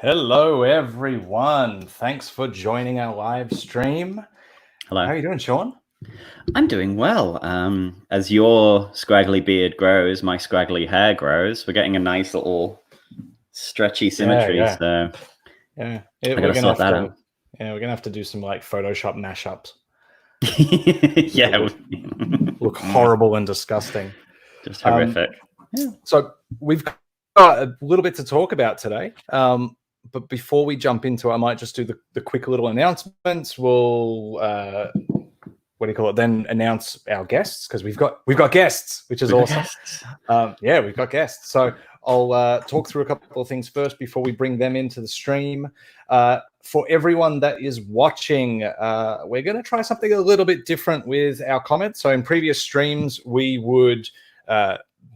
Hello, everyone. Thanks for joining our live stream. Hello. How are you doing, Sean? I'm doing well. As your scraggly beard grows, my scraggly hair grows. We're getting a nice little stretchy symmetry. Yeah. So Yeah, I gotta sort that out. Yeah, we're gonna have to do some like Photoshop mashups. Yeah, look horrible and disgusting. Just horrific. So we've got a little bit to talk about today. But before we jump into it, I might just do the quick little announcements. We'll then announce our guests, because we've got guests, which is awesome. Yeah, we've got guests. So I'll talk through a couple of things first before we bring them into the stream. For everyone that is watching, we're going to try something a little bit different with our comments. So in previous streams, we would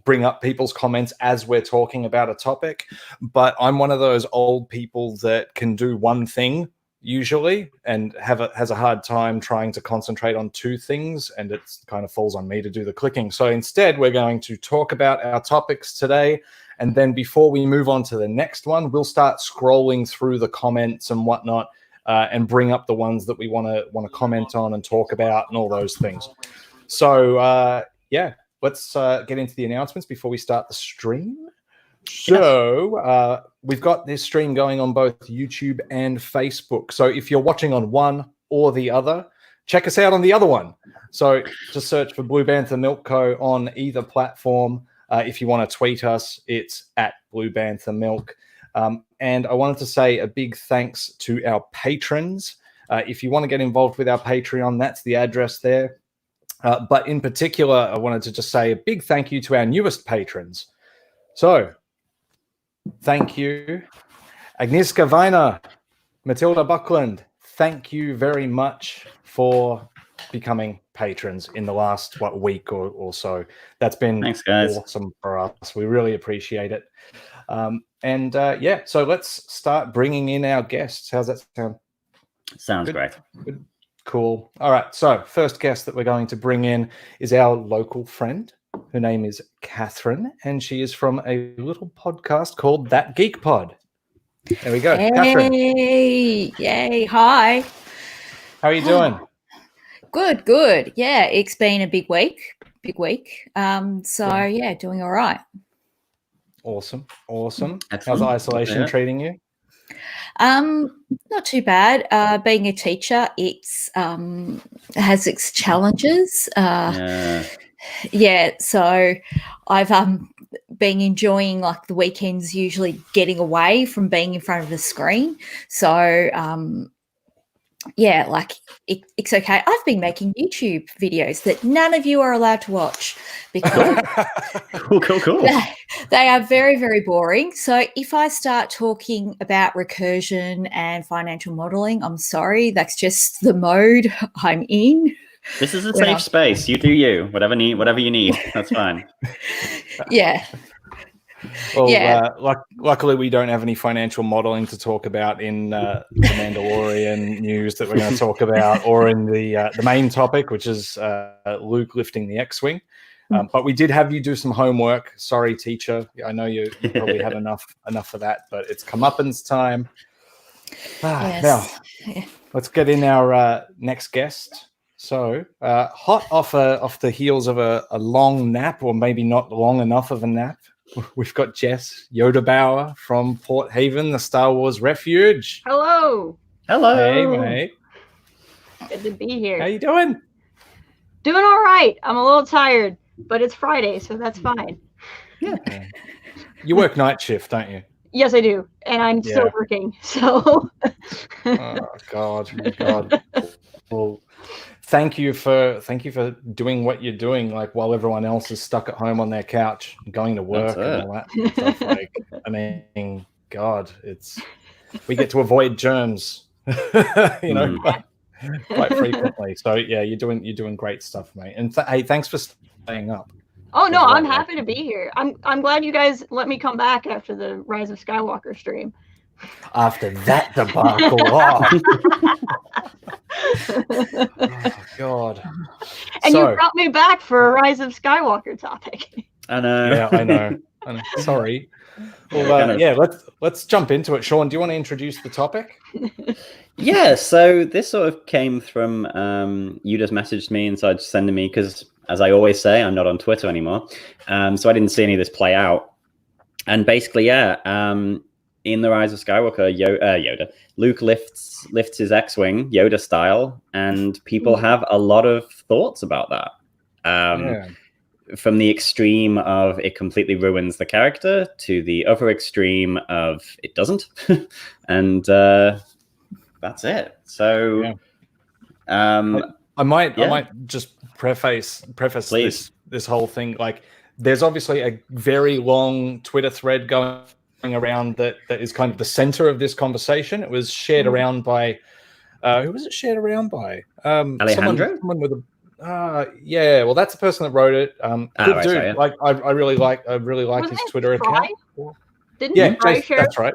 bring up people's comments as we're talking about a topic. But I'm one of those old people that can do one thing usually and has a hard time trying to concentrate on two things, and it kind of falls on me to do the clicking. So instead, we're going to talk about our topics today, and then before we move on to the next one, we'll start scrolling through the comments and whatnot, and bring up the ones that we want to comment on and talk about and all those things. So yeah, let's get into the announcements before we start the stream. So we've got this stream going on both YouTube and Facebook. So if you're watching on one or the other, check us out on the other one. So just search for Blue Bantha Milk Co on either platform. If you want to tweet us, it's at Blue Bantha Milk. And I wanted to say a big thanks to our patrons. If you want to get involved with our Patreon, that's the address there. But in particular, I wanted to just say a big thank you to our newest patrons. So thank you, Agnieszka Weiner, Matilda Buckland. Thank you very much for becoming patrons in the last week or so. That's been awesome for us. We really appreciate it. Yeah, so let's start bringing in our guests. How's that sound? Sounds great. Good. Cool. All right. So first guest that we're going to bring in is our local friend. Her name is Catherine, and she is from a little podcast called That Geek Pod. There we go. Hey, Catherine. Yay. Hi. How are you doing? Good. Yeah, it's been a big week. Yeah, doing all right. Awesome. Excellent. How's isolation treating you? Not too bad. Being a teacher, it's has its challenges. Yeah, so I've been enjoying like the weekends, usually getting away from being in front of the screen. So yeah, like it's okay. I've been making YouTube videos that none of you are allowed to watch because cool. They are very, very boring. So if I start talking about recursion and financial modeling, I'm sorry, that's just the mode I'm in. This is a safe space. You do you. Whatever you need. That's fine. Yeah. Well, yeah. Luckily we don't have any financial modeling to talk about in the Mandalorian news that we're going to talk about, or in the main topic, which is Luke lifting the X-Wing. But we did have you do some homework. Sorry, teacher. I know you probably had enough of that, but it's comeuppance time. Yes. Now, let's get in our next guest. So, hot off the heels of a long nap, or maybe not long enough of a nap, we've got Jess Yodabauer from Port Haven, the Star Wars Refuge. Hello. Hey, mate. Good to be here. How you doing? Doing all right. I'm a little tired, but it's Friday, so that's fine. Yeah. You work night shift, don't you? Yes, I do, and I'm still working. So. Oh God. Well, thank you for doing what you're doing, like while everyone else is stuck at home on their couch and going to work and all that stuff. Like, I mean, God, we get to avoid germs, quite frequently. So yeah, you're doing great stuff, mate. And hey, thanks for staying up. Oh no, I'm happy to be here. I'm glad you guys let me come back after the Rise of Skywalker stream. After that debacle, oh God! And you brought me back for a Rise of Skywalker topic. I know. Yeah, I know. I know. Sorry. Well, yeah, let's jump into it. Sean, do you want to introduce the topic? Yeah, so this sort of came from you just messaged me and started sending me, because as I always say, I'm not on Twitter anymore, so I didn't see any of this play out. And basically, in the Rise of Skywalker, Luke lifts his X-wing Yoda style, and people have a lot of thoughts about that. From the extreme of it completely ruins the character to the other extreme of it doesn't, and that's it. So, I might just preface this whole thing. Like, there's obviously a very long Twitter thread going around that is kind of the center of this conversation. It was shared around by who was it shared around by? Alejandro? Someone with a yeah, well, that's the person that wrote it. Good dude. Sorry, like I really like his Twitter account. Didn't Fry share? That's right.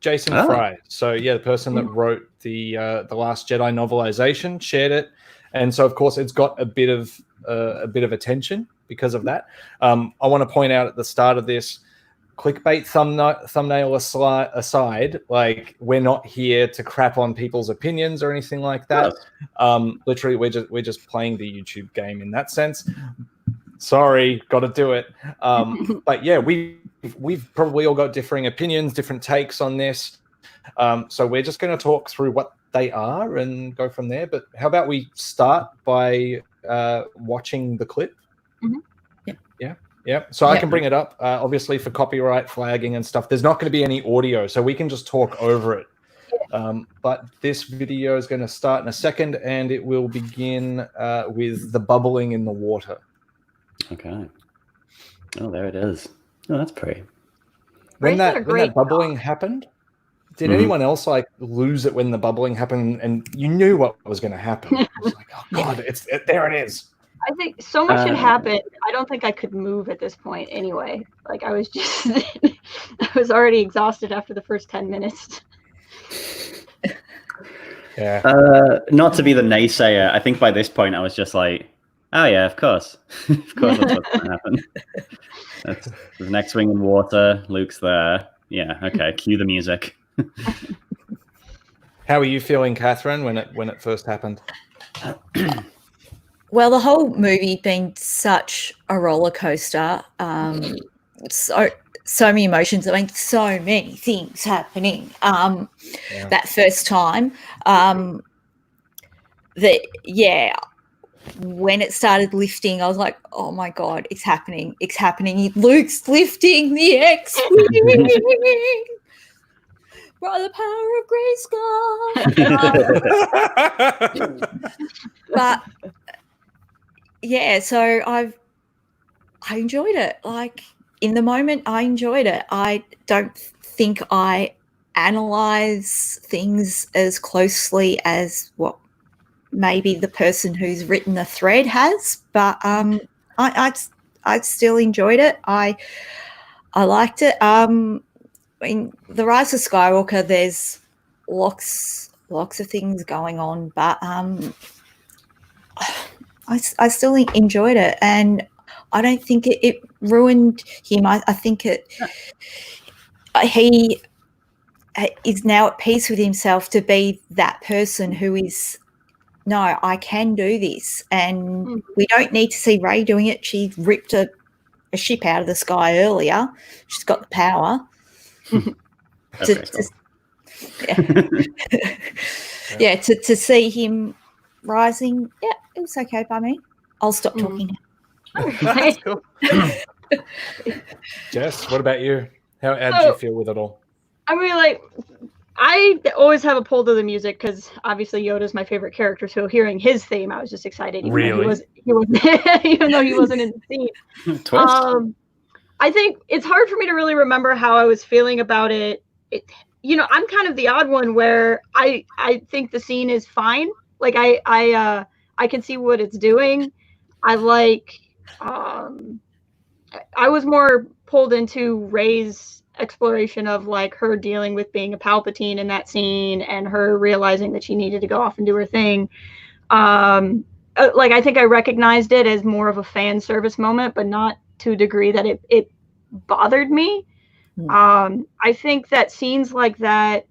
Jason Fry. So yeah, the person that wrote the Last Jedi novelization shared it, and so of course it's got a bit of attention because of that. I want to point out at the start of this, clickbait thumbnail aside, like, we're not here to crap on people's opinions or anything like that. Literally, we're just playing the YouTube game in that sense. Sorry, got to do it. But yeah, we've probably all got differing opinions, different takes on this. So we're just going to talk through what they are and go from there. But how about we start by watching the clip? Yeah. So I can bring it up, obviously, for copyright flagging and stuff. There's not going to be any audio, so we can just talk over it. But this video is going to start in a second, and it will begin with the bubbling in the water. Okay. Oh, there it is. Oh, that's pretty. When that bubbling happened, did anyone else like lose it when the bubbling happened and you knew what was going to happen? It was like, oh God, there it is. I think so much had happened. I don't think I could move at this point anyway. Like, I was just, I was already exhausted after the first 10 minutes. Yeah. Not to be the naysayer, I think by this point I was just like, oh yeah, of course. Of course that's what's going to happen. There's an X-wing in water, Luke's there. Yeah, okay, cue the music. How are you feeling, Catherine, when it first happened? Well, the whole movie been such a roller coaster. So many emotions. I mean, so many things happening. That first time, when it started lifting, I was like, oh my God, it's happening. It's happening. Luke's lifting the X-wing. By the power of Grayskull. But yeah, so I enjoyed it. Like, in the moment, I enjoyed it. I don't think I analyze things as closely as what maybe the person who's written the thread has, but I still enjoyed it. I liked it. In the Rise of Skywalker, there's lots of things going on, but I still enjoyed it, and I don't think it ruined him. I think he is now at peace with himself to be that person who is, no, I can do this, and we don't need to see Rey doing it. She ripped a ship out of the sky earlier. She's got the power. To see him rising, it was okay by me. I'll stop talking now. That's cool. Jess, what about you? How did you feel with it all? I mean, like, I always have a pull to the music because obviously Yoda's my favorite character. So hearing his theme, I was just excited. Really? Even though he wasn't in the scene. Twist. I think it's hard for me to really remember how I was feeling about it. I'm kind of the odd one where I think the scene is fine. Like, I can see what it's doing. I like. I was more pulled into Rey's exploration of, like, her dealing with being a Palpatine in that scene and her realizing that she needed to go off and do her thing. Like, I think I recognized it as more of a fan service moment, but not to a degree that it bothered me. I think that scenes like that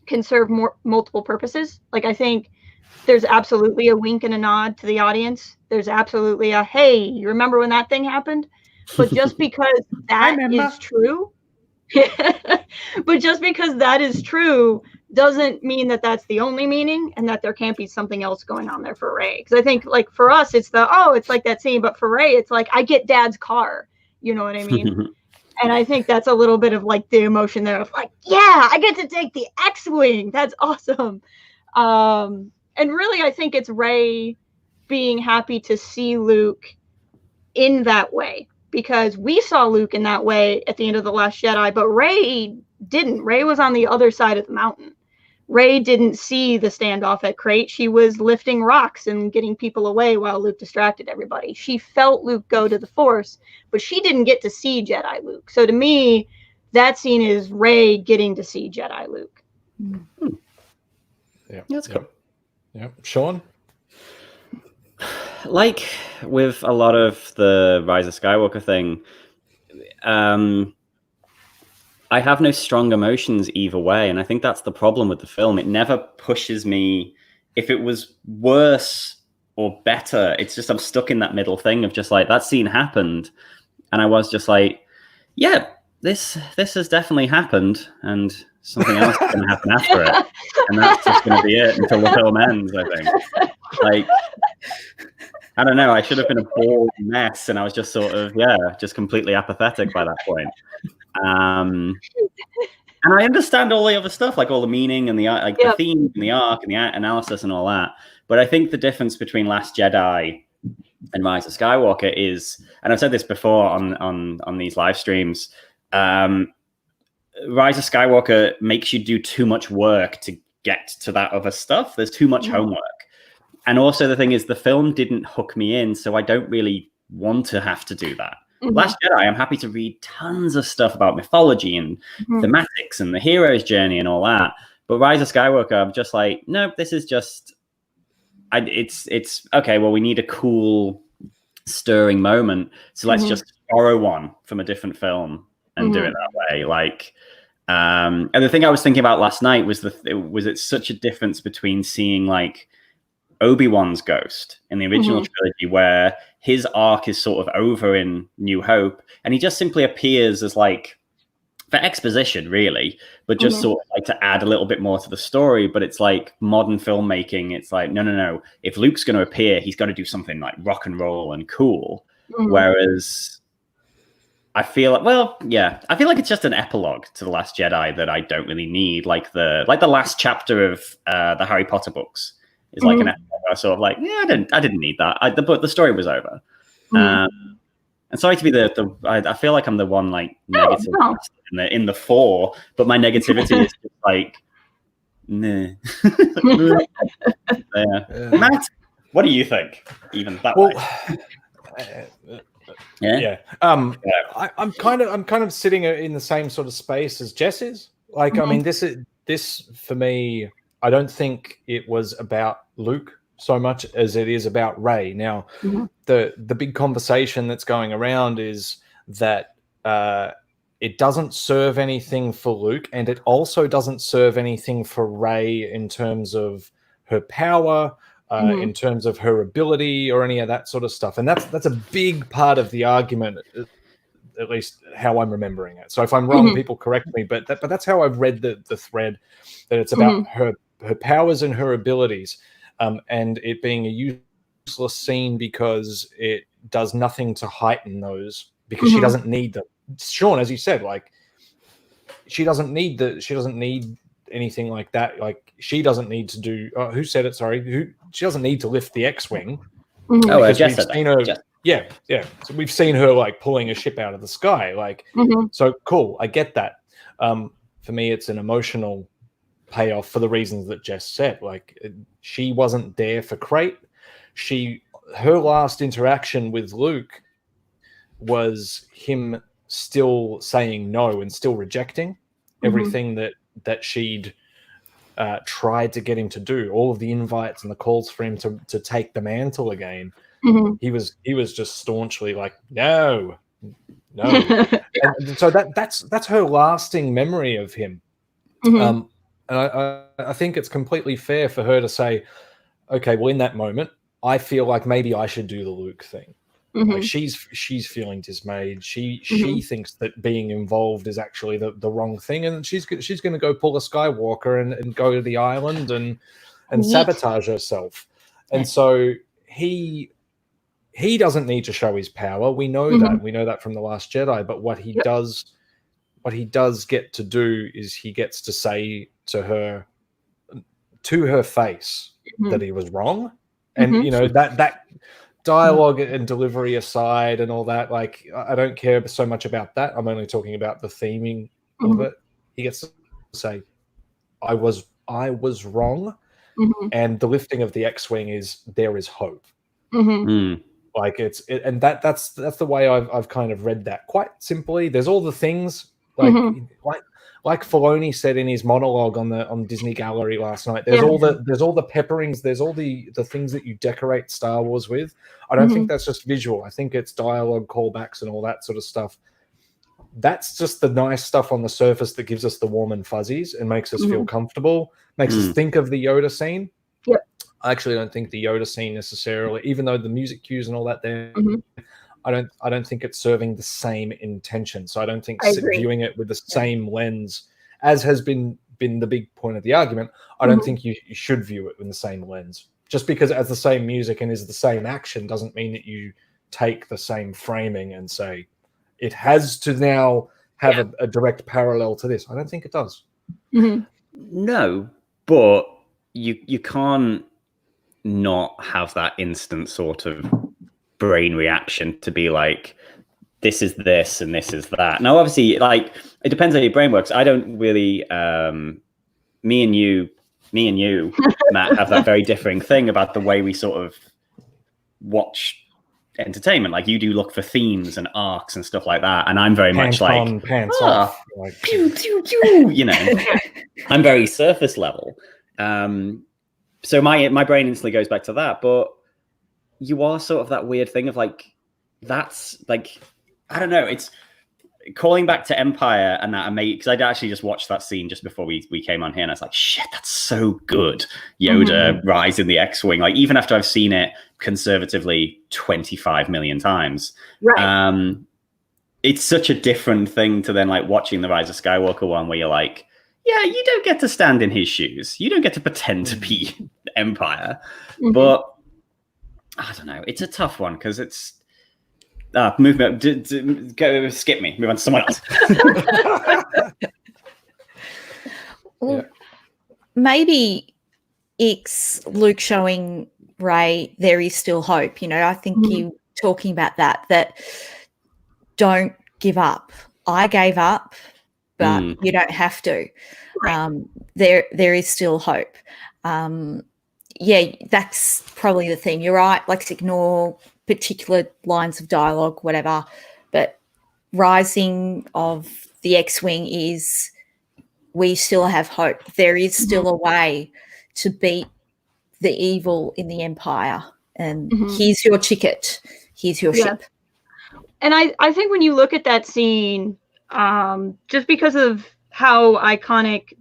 can serve multiple purposes. Like, I think there's absolutely a wink and a nod to the audience. There's absolutely a, hey, you remember when that thing happened? But just because that is true, but just because that is true doesn't mean that that's the only meaning and that there can't be something else going on there for Rey. Because I think, like, for us, it's it's like that scene, but for Rey, it's like, I get Dad's car. You know what I mean? And I think that's a little bit of like the emotion there of like, yeah, I get to take the X-Wing. That's awesome. And really, I think it's Rey being happy to see Luke in that way, because we saw Luke in that way at the end of The Last Jedi, but Rey didn't. Rey was on the other side of the mountain. Rey didn't see the standoff at Crate. She was lifting rocks and getting people away while Luke distracted everybody. She felt Luke go to the Force, but she didn't get to see Jedi Luke. So to me, that scene is Rey getting to see Jedi Luke. Yeah, that's cool. Yeah, Sean? Like with a lot of the Rise of Skywalker thing, I have no strong emotions either way, and I think that's the problem with the film. It never pushes me. If it was worse or better, it's just I'm stuck in that middle thing of just like, that scene happened, and I was just like, yeah, this has definitely happened, and something else is going to happen after it, and that's just going to be it until the film ends, I think. Like, I don't know, I should have been a bored mess, and I was just sort of, just completely apathetic by that point. And I understand all the other stuff, like all the meaning and the the theme and the arc and the analysis and all that. But I think the difference between Last Jedi and Rise of Skywalker is, and I've said this before on these live streams, Rise of Skywalker makes you do too much work to get to that other stuff. There's too much homework. And also the thing is, the film didn't hook me in, so I don't really want to have to do that. Last Jedi, I'm happy to read tons of stuff about mythology and thematics and the hero's journey and all that. But Rise of Skywalker, I'm just like, no, this is just, it's okay. Well, we need a cool, stirring moment, so let's just borrow one from a different film and do it that way. Like, and the thing I was thinking about last night was it's such a difference between seeing like Obi-Wan's ghost in the original trilogy, where his arc is sort of over in New Hope, and he just simply appears as like, for exposition really, but just sort of like to add a little bit more to the story. But it's like modern filmmaking, it's like, no, if Luke's going to appear, he's got to do something like rock and roll and cool. Whereas I feel like, I feel like it's just an epilogue to The Last Jedi that I don't really need. Like the last chapter of the Harry Potter books is like an epilogue. I sort of like, I didn't need that. But the story was over. And sorry to be I feel like I'm the one like negative in the four, but my negativity is just like, nah. Matt, what do you think? Even that way. I'm kind of sitting in the same sort of space as Jess is. Like, I mean, this for me, I don't think it was about Luke so much as it is about Rey. Now, the big conversation that's going around is that it doesn't serve anything for Luke, and it also doesn't serve anything for Rey in terms of her power, in terms of her ability, or any of that sort of stuff. And that's a big part of the argument, at least how I'm remembering it. So if I'm wrong, people correct me. But that's how I've read the thread, that it's about her powers and her abilities. And it being a useless scene because it does nothing to heighten those, because she doesn't need them. Sean, as you said, like, she doesn't need anything like that. Like, she doesn't need to do. Who said it? Sorry, she doesn't need to lift the X-wing. Jess said that. Yeah. So we've seen her like pulling a ship out of the sky. Like, so cool. I get that. For me, it's an emotional payoff for the reasons that Jess said. Like, she wasn't there for Crate. Her last interaction with Luke was him still saying no and still rejecting everything that she'd tried to get him to do. All of the invites and the calls for him to take the mantle again. He was just staunchly like, no, No. And so that's her lasting memory of him. And I think it's completely fair for her to say, okay, well, in that moment, I feel like maybe I should do the Luke thing. Like she's feeling dismayed. She thinks that being involved is actually the wrong thing, and she's going to go pull a Skywalker and go to the island and sabotage herself. And so he doesn't need to show his power. We know that. We know that from The Last Jedi. But what he does get to do is he gets to say to her face that he was wrong. And you know, that dialogue and delivery aside and all that, like, I don't care so much about that. I'm only talking about the theming of it. He gets to say, I was wrong. And the lifting of the X-Wing is, there is hope. Like and that's the way I've kind of read that, quite simply. There's all the things like Filoni said in his monologue on Disney Gallery last night. There's all the pepperings. There's all the things that you decorate Star Wars with. I don't think that's just visual. I think it's dialogue, callbacks, and all that sort of stuff. That's just the nice stuff on the surface that gives us the warm and fuzzies and makes us feel comfortable, makes us think of the Yoda scene. I actually don't think the Yoda scene necessarily, even though the music cues and all that there, I don't think it's serving the same intention. So I don't think viewing it with the same lens, as has been the big point of the argument, I don't think you should view it with the same lens. Just because it has the same music and is the same action doesn't mean that you take the same framing and say it has to now have a direct parallel to this. I don't think it does. No, but you can't not have that instant sort of brain reaction to be like, this is this and this is that. Now, obviously, like, it depends how your brain works. I don't really, me and you, Matt, have that very differing thing about the way we sort of watch entertainment. Like, you do look for themes and arcs and stuff like that, and I'm very much like pants off, like, pew, pew, pew, you know. I'm very surface level. So my brain instantly goes back to that, but you are sort of that weird thing of like, that's like, I don't know, it's calling back to Empire and that, because I'd actually just watched that scene just before we came on here, and I was like, shit, that's so good. Yoda rise in the X-Wing, like, even after I've seen it conservatively 25 million times. It's such a different thing to then like watching the Rise of Skywalker one, where you're like, yeah, you don't get to stand in his shoes. You don't get to pretend to be Empire. But I don't know. It's a tough one because it's skip me. Move on to someone else. Maybe it's Luke showing Rey there is still hope. You know, I think you talking about that don't give up. I gave up, but you don't have to. There is still hope. That's probably the thing. You're right. Let's ignore particular lines of dialogue, whatever. But rising of the X-Wing is, we still have hope. There is still a way to beat the evil in the Empire. And here's your ticket. Here's your ship. And I think when you look at that scene, just because of how iconic,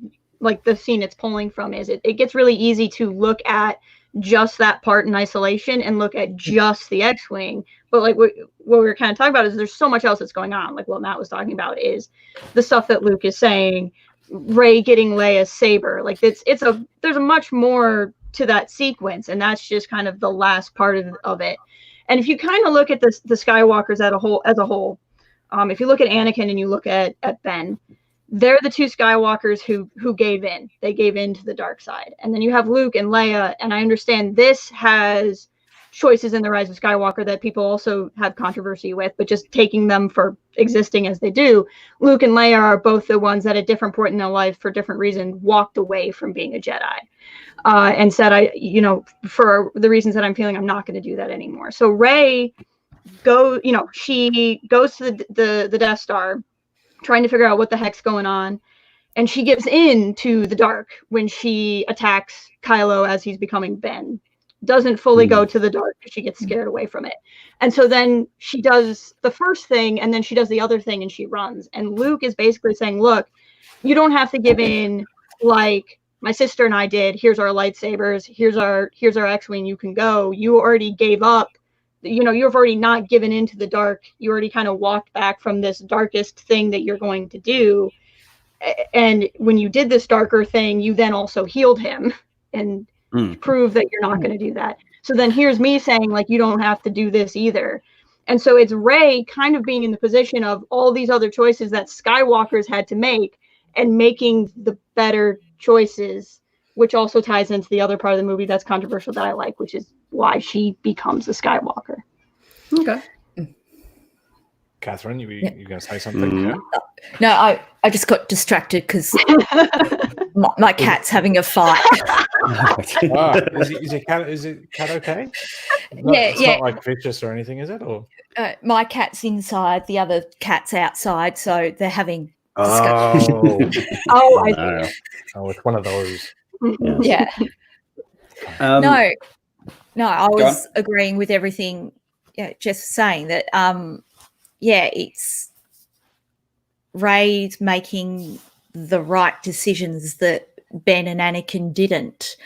like, the scene it's pulling from is, it gets really easy to look at just that part in isolation and look at just the X-Wing. But like what we were kind of talking about is there's so much else that's going on. Like what Matt was talking about is the stuff that Luke is saying, Rey getting Leia's saber. Like there's a much more to that sequence, and that's just kind of the last part of it. And if you kind of look at the Skywalkers as a whole, if you look at Anakin and you look at Ben, they're the two Skywalkers who gave in. They gave in to the dark side. And then you have Luke and Leia, and I understand this has choices in the Rise of Skywalker that people also have controversy with, but just taking them for existing as they do, Luke and Leia are both the ones that at different point in their life, for different reasons, walked away from being a Jedi. And said, for the reasons that I'm feeling, I'm not going to do that anymore. So Rey she goes to the Death Star, trying to figure out what the heck's going on, and she gives in to the dark when she attacks Kylo as he's becoming Ben. doesn't fully go to the dark because she gets scared away from it. And so then she does the first thing, and then she does the other thing, and she runs. And Luke is basically saying, look, you don't have to give in like my sister and I did. Here's our lightsabers. Here's our X-Wing. You can go. You already gave up. You know, you've already not given into the dark. You already kind of walked back from this darkest thing that you're going to do. And when you did this darker thing, you then also healed him and prove that you're not going to do that. So then here's me saying, like, you don't have to do this either. And so it's Rey kind of being in the position of all these other choices that Skywalkers had to make and making the better choices, which also ties into the other part of the movie that's controversial that I like, which is why she becomes a Skywalker. Okay. Catherine, you going to say something? Yeah? No, I just got distracted because my cat's having a fight. Is your cat okay? It's not like vicious or anything, is it? Or my cat's inside, the other cat's outside, so they're having discussion. I see. Oh, it's one of those. Yeah. No, I was agreeing with everything Jess was saying, that it's Rey's making the right decisions that Ben and Anakin didn't.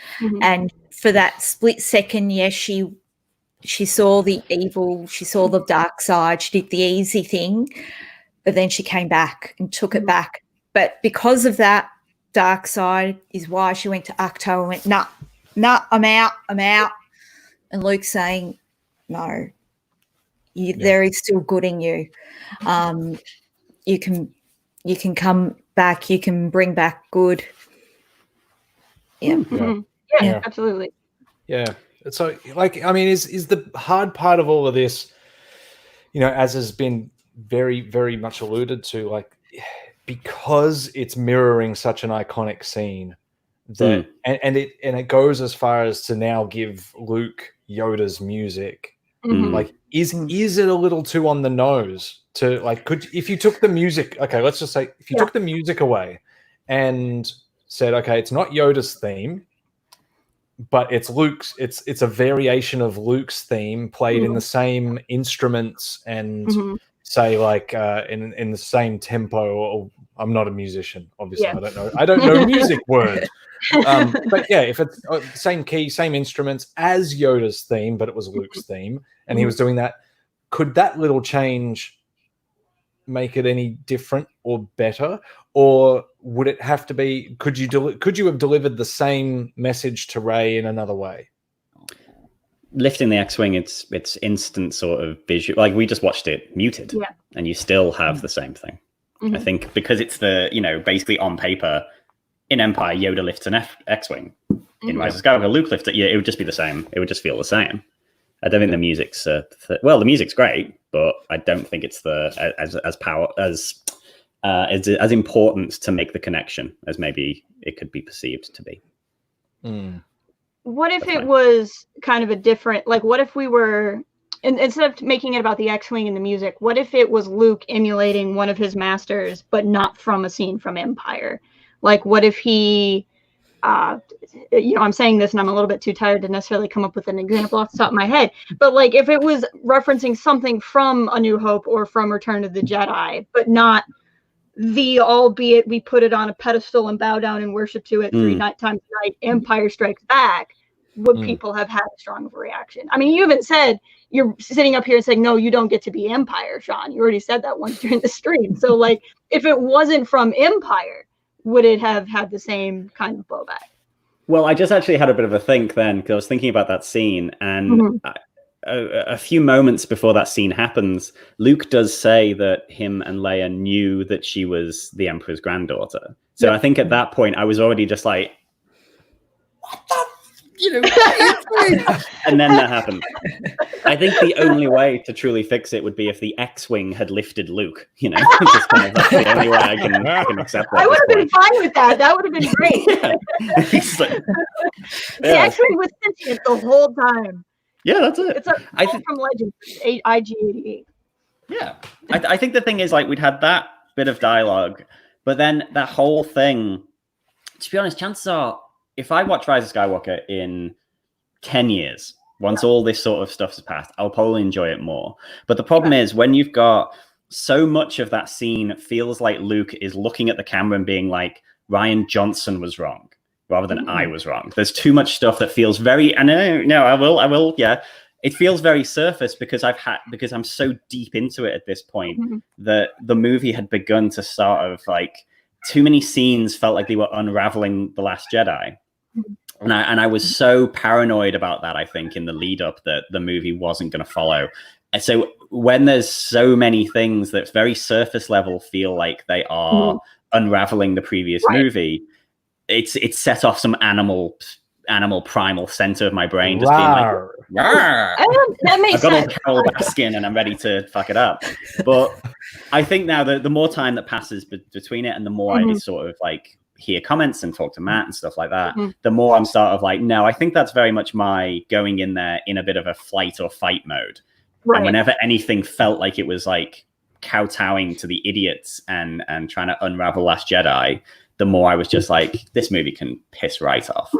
And for that split second, yes, she saw the evil, she saw the dark side, she did the easy thing, but then she came back and took it back. But because of that dark side is why she went to Ahch-To and went, nah, I'm out. And Luke's saying, no, there is still good in you. You can come back, you can bring back good. Yeah, absolutely. Yeah. So, like, I mean, is the hard part of all of this, you know, as has been very, very much alluded to, like, because it's mirroring such an iconic scene that, and it goes as far as to now give Luke Yoda's music. Like, is it a little too on the nose to, like, if you took the music, okay, let's just say if you took the music away and said, okay, it's not Yoda's theme, but it's Luke's, it's a variation of Luke's theme played in the same instruments and say, like, in the same tempo. Or I'm not a musician, obviously. I don't know music words. But yeah, if it's same key, same instruments as Yoda's theme, but it was Luke's theme, and he was doing that, could that little change make it any different or better, or would it have to be? Could you have delivered the same message to Rey in another way? Lifting the X-Wing, it's instant sort of visual. Like, we just watched it muted, and you still have the same thing. I think because it's basically on paper. In Empire, Yoda lifts an X-Wing. In Rise of Skywalker, Luke lifts it. Yeah, it would just be the same. It would just feel the same. I don't think the music's the music's great, but I don't think it's as important to make the connection as maybe it could be perceived to be. What if it was kind of a different, like, what if we were, instead of making it about the X-Wing and the music, what if it was Luke emulating one of his masters, but not from a scene from Empire? Like, what if he, I'm saying this and I'm a little bit too tired to necessarily come up with an example off the top of my head, but, like, if it was referencing something from A New Hope or from Return of the Jedi, but not albeit we put it on a pedestal and bow down and worship to it 3 times a night, Empire Strikes Back, would people have had a strong of a reaction? I mean, you even said, you're sitting up here and saying, no, you don't get to be Empire, Sean. You already said that once during the stream. So, like, if it wasn't from Empire, would it have had the same kind of blowback? Well, I just actually had a bit of a think then, because I was thinking about that scene, and a few moments before that scene happens, Luke does say that him and Leia knew that she was the Emperor's granddaughter. So I think at that point, I was already just like, what the? And then that happened. I think the only way to truly fix it would be if the X-Wing had lifted Luke. Just kind of, that's the only way I can accept that. I would have been fine with that. That would have been great. The X-Wing was sentient the whole time. Yeah, that's it. It's from Legends, IG-88. Yeah, I think the thing is, like, we'd had that bit of dialogue, but then that whole thing. To be honest, chances are, if I watch Rise of Skywalker in 10 years, once all this sort of stuff's passed, I'll probably enjoy it more. But the problem is when you've got so much of that scene feels like Luke is looking at the camera and being like, Rian Johnson was wrong rather than I was wrong. There's too much stuff that feels very, I will. Yeah. It feels very surface because I'm so deep into it at this point that the movie had begun to sort of like, too many scenes felt like they were unraveling The Last Jedi. And I was so paranoid about that, I think, in the lead up that the movie wasn't going to follow. And so when there's so many things that very surface level feel like they are unraveling the previous movie, it's set off some animal primal center of my brain just being like, that makes I've got sense. all Carol Baskin and I'm ready to fuck it up. But I think now the more time that passes between it and the more I sort of like hear comments and talk to Matt and stuff like that, the more I'm sort of like, no, I think that's very much my going in there in a bit of a flight or fight mode. Right. And whenever anything felt like it was like kowtowing to the idiots and trying to unravel Last Jedi, the more I was just like, this movie can piss right off.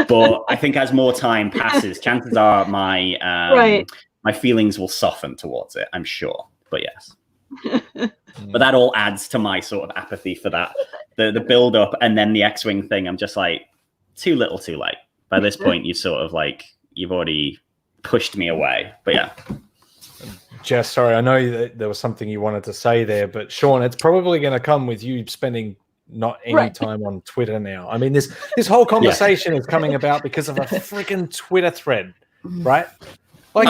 But I think as more time passes, chances are my feelings will soften towards it, I'm sure. But yes. But that all adds to my sort of apathy for that. The build up and then the X-Wing thing, I'm just like, too little, too late. By this point, you've already pushed me away. But yeah. Jess, sorry, I know that there was something you wanted to say there, but Sean, it's probably going to come with you spending not any time on Twitter now. I mean, this whole conversation is coming about because of a freaking Twitter thread, right? Like,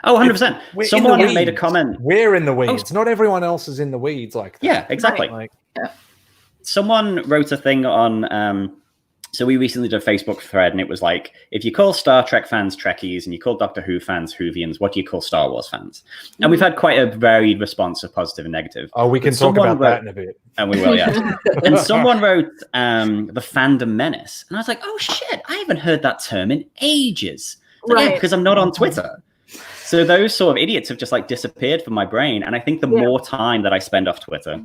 100%. Someone made a comment. We're in the weeds. Not everyone else is in the weeds like that. Yeah, exactly. Someone wrote a thing on... so we recently did a Facebook thread, and it was like, if you call Star Trek fans Trekkies and you call Doctor Who fans Whovians, what do you call Star Wars fans? And we've had quite a varied response of positive and negative. Oh, we can talk about that in a bit. And we will, yeah. And someone wrote the fandom menace. And I was like, oh, shit, I haven't heard that term in ages. Like, yeah, because I'm not on Twitter. So those sort of idiots have just like disappeared from my brain. And I think the more time that I spend off Twitter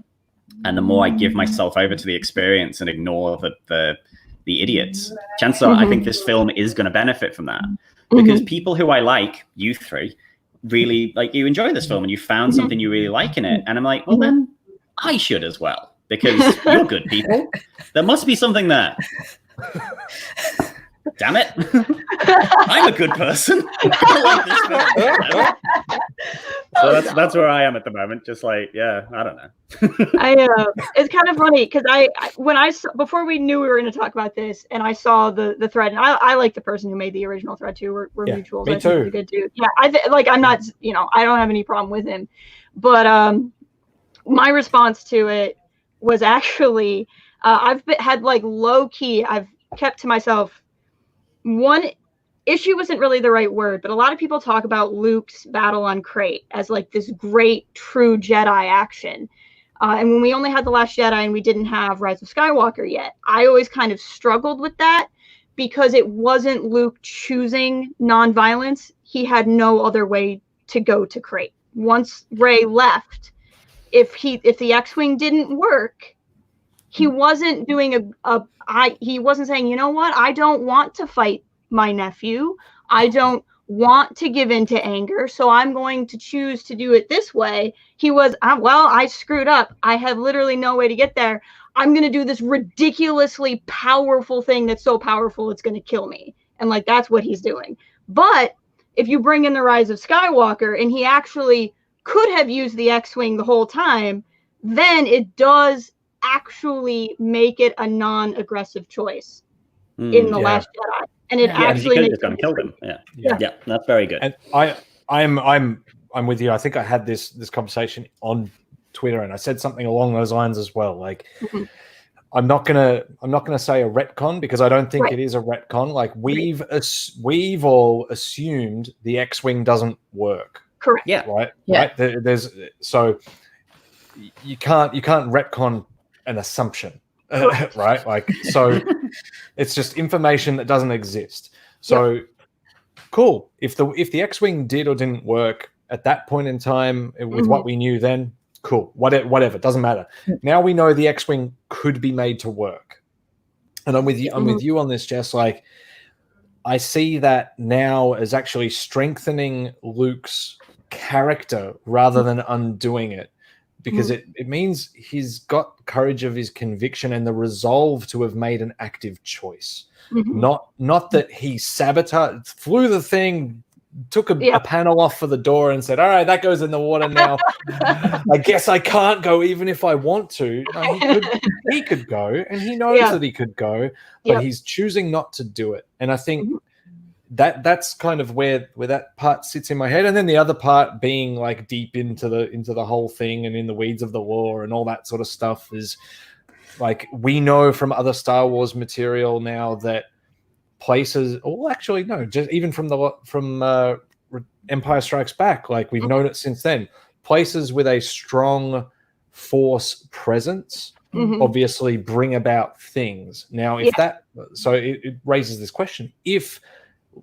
and the more I give myself over to the experience and ignore the idiots, chances are I think this film is going to benefit from that. Because people who I like, you three, really like, you enjoy this film and you found something you really like in it. And I'm like, well, then I should as well, because you're good people. There must be something there. Damn it. I'm a good person. I like this film. So that's where I am at the moment. Just like, yeah, I don't know. It's kind of funny because before we knew we were going to talk about this, and I saw the thread, and I like the person who made the original thread too. We're mutuals. Me too. He's a good dude. Yeah, I'm not, I don't have any problem with him, but my response to it was actually, I've had like low key. I've kept to myself. One issue wasn't really the right word, but a lot of people talk about Luke's battle on Crate as like this great true Jedi action. And when we only had The Last Jedi and we didn't have Rise of Skywalker yet, I always kind of struggled with that because it wasn't Luke choosing nonviolence. He had no other way to go to Crate. Once Rey left, if the X-Wing didn't work, he wasn't doing he wasn't saying, you know what, I don't want to fight my nephew. I don't want to give in to anger, so I'm going to choose to do it this way. He was, I screwed up. I have literally no way to get there. I'm going to do this ridiculously powerful thing that's so powerful it's going to kill me. And like, that's what he's doing. But if you bring in the Rise of Skywalker and he actually could have used the X-Wing the whole time, then it does actually make it a non-aggressive choice in the Last Jedi, and it actually makes going to kill them. Yeah, that's very good. And I'm with you. I think I had this conversation on Twitter, and I said something along those lines as well. Like, I'm not gonna say a retcon because I don't think it is a retcon. Like, we've all assumed the X-Wing doesn't work. Correct. Yeah. Right. Yeah. Right. There's so you can't retcon an assumption, right? Like, so it's just information that doesn't exist. So cool. If the X-Wing did or didn't work at that point in time with what we knew then, cool. Whatever, doesn't matter. Now we know the X-Wing could be made to work. And I'm with you. I'm with you on this, Jess. Like, I see that now as actually strengthening Luke's character rather than undoing it, because it means he's got courage of his conviction and the resolve to have made an active choice. Not that he sabotaged, flew the thing, took a panel off for the door and said, all right, that goes in the water now. I guess I can't go even if I want to. No, he could go, and he knows that he could go, but he's choosing not to do it. And I think that's kind of where that part sits in my head. And then the other part being like deep into the whole thing and in the weeds of the lore and all that sort of stuff is like, we know from other Star Wars material now that places, well, actually, no, just even from Empire Strikes Back, like we've known it since then, places with a strong Force presence obviously bring about things. Now, if it raises this question: if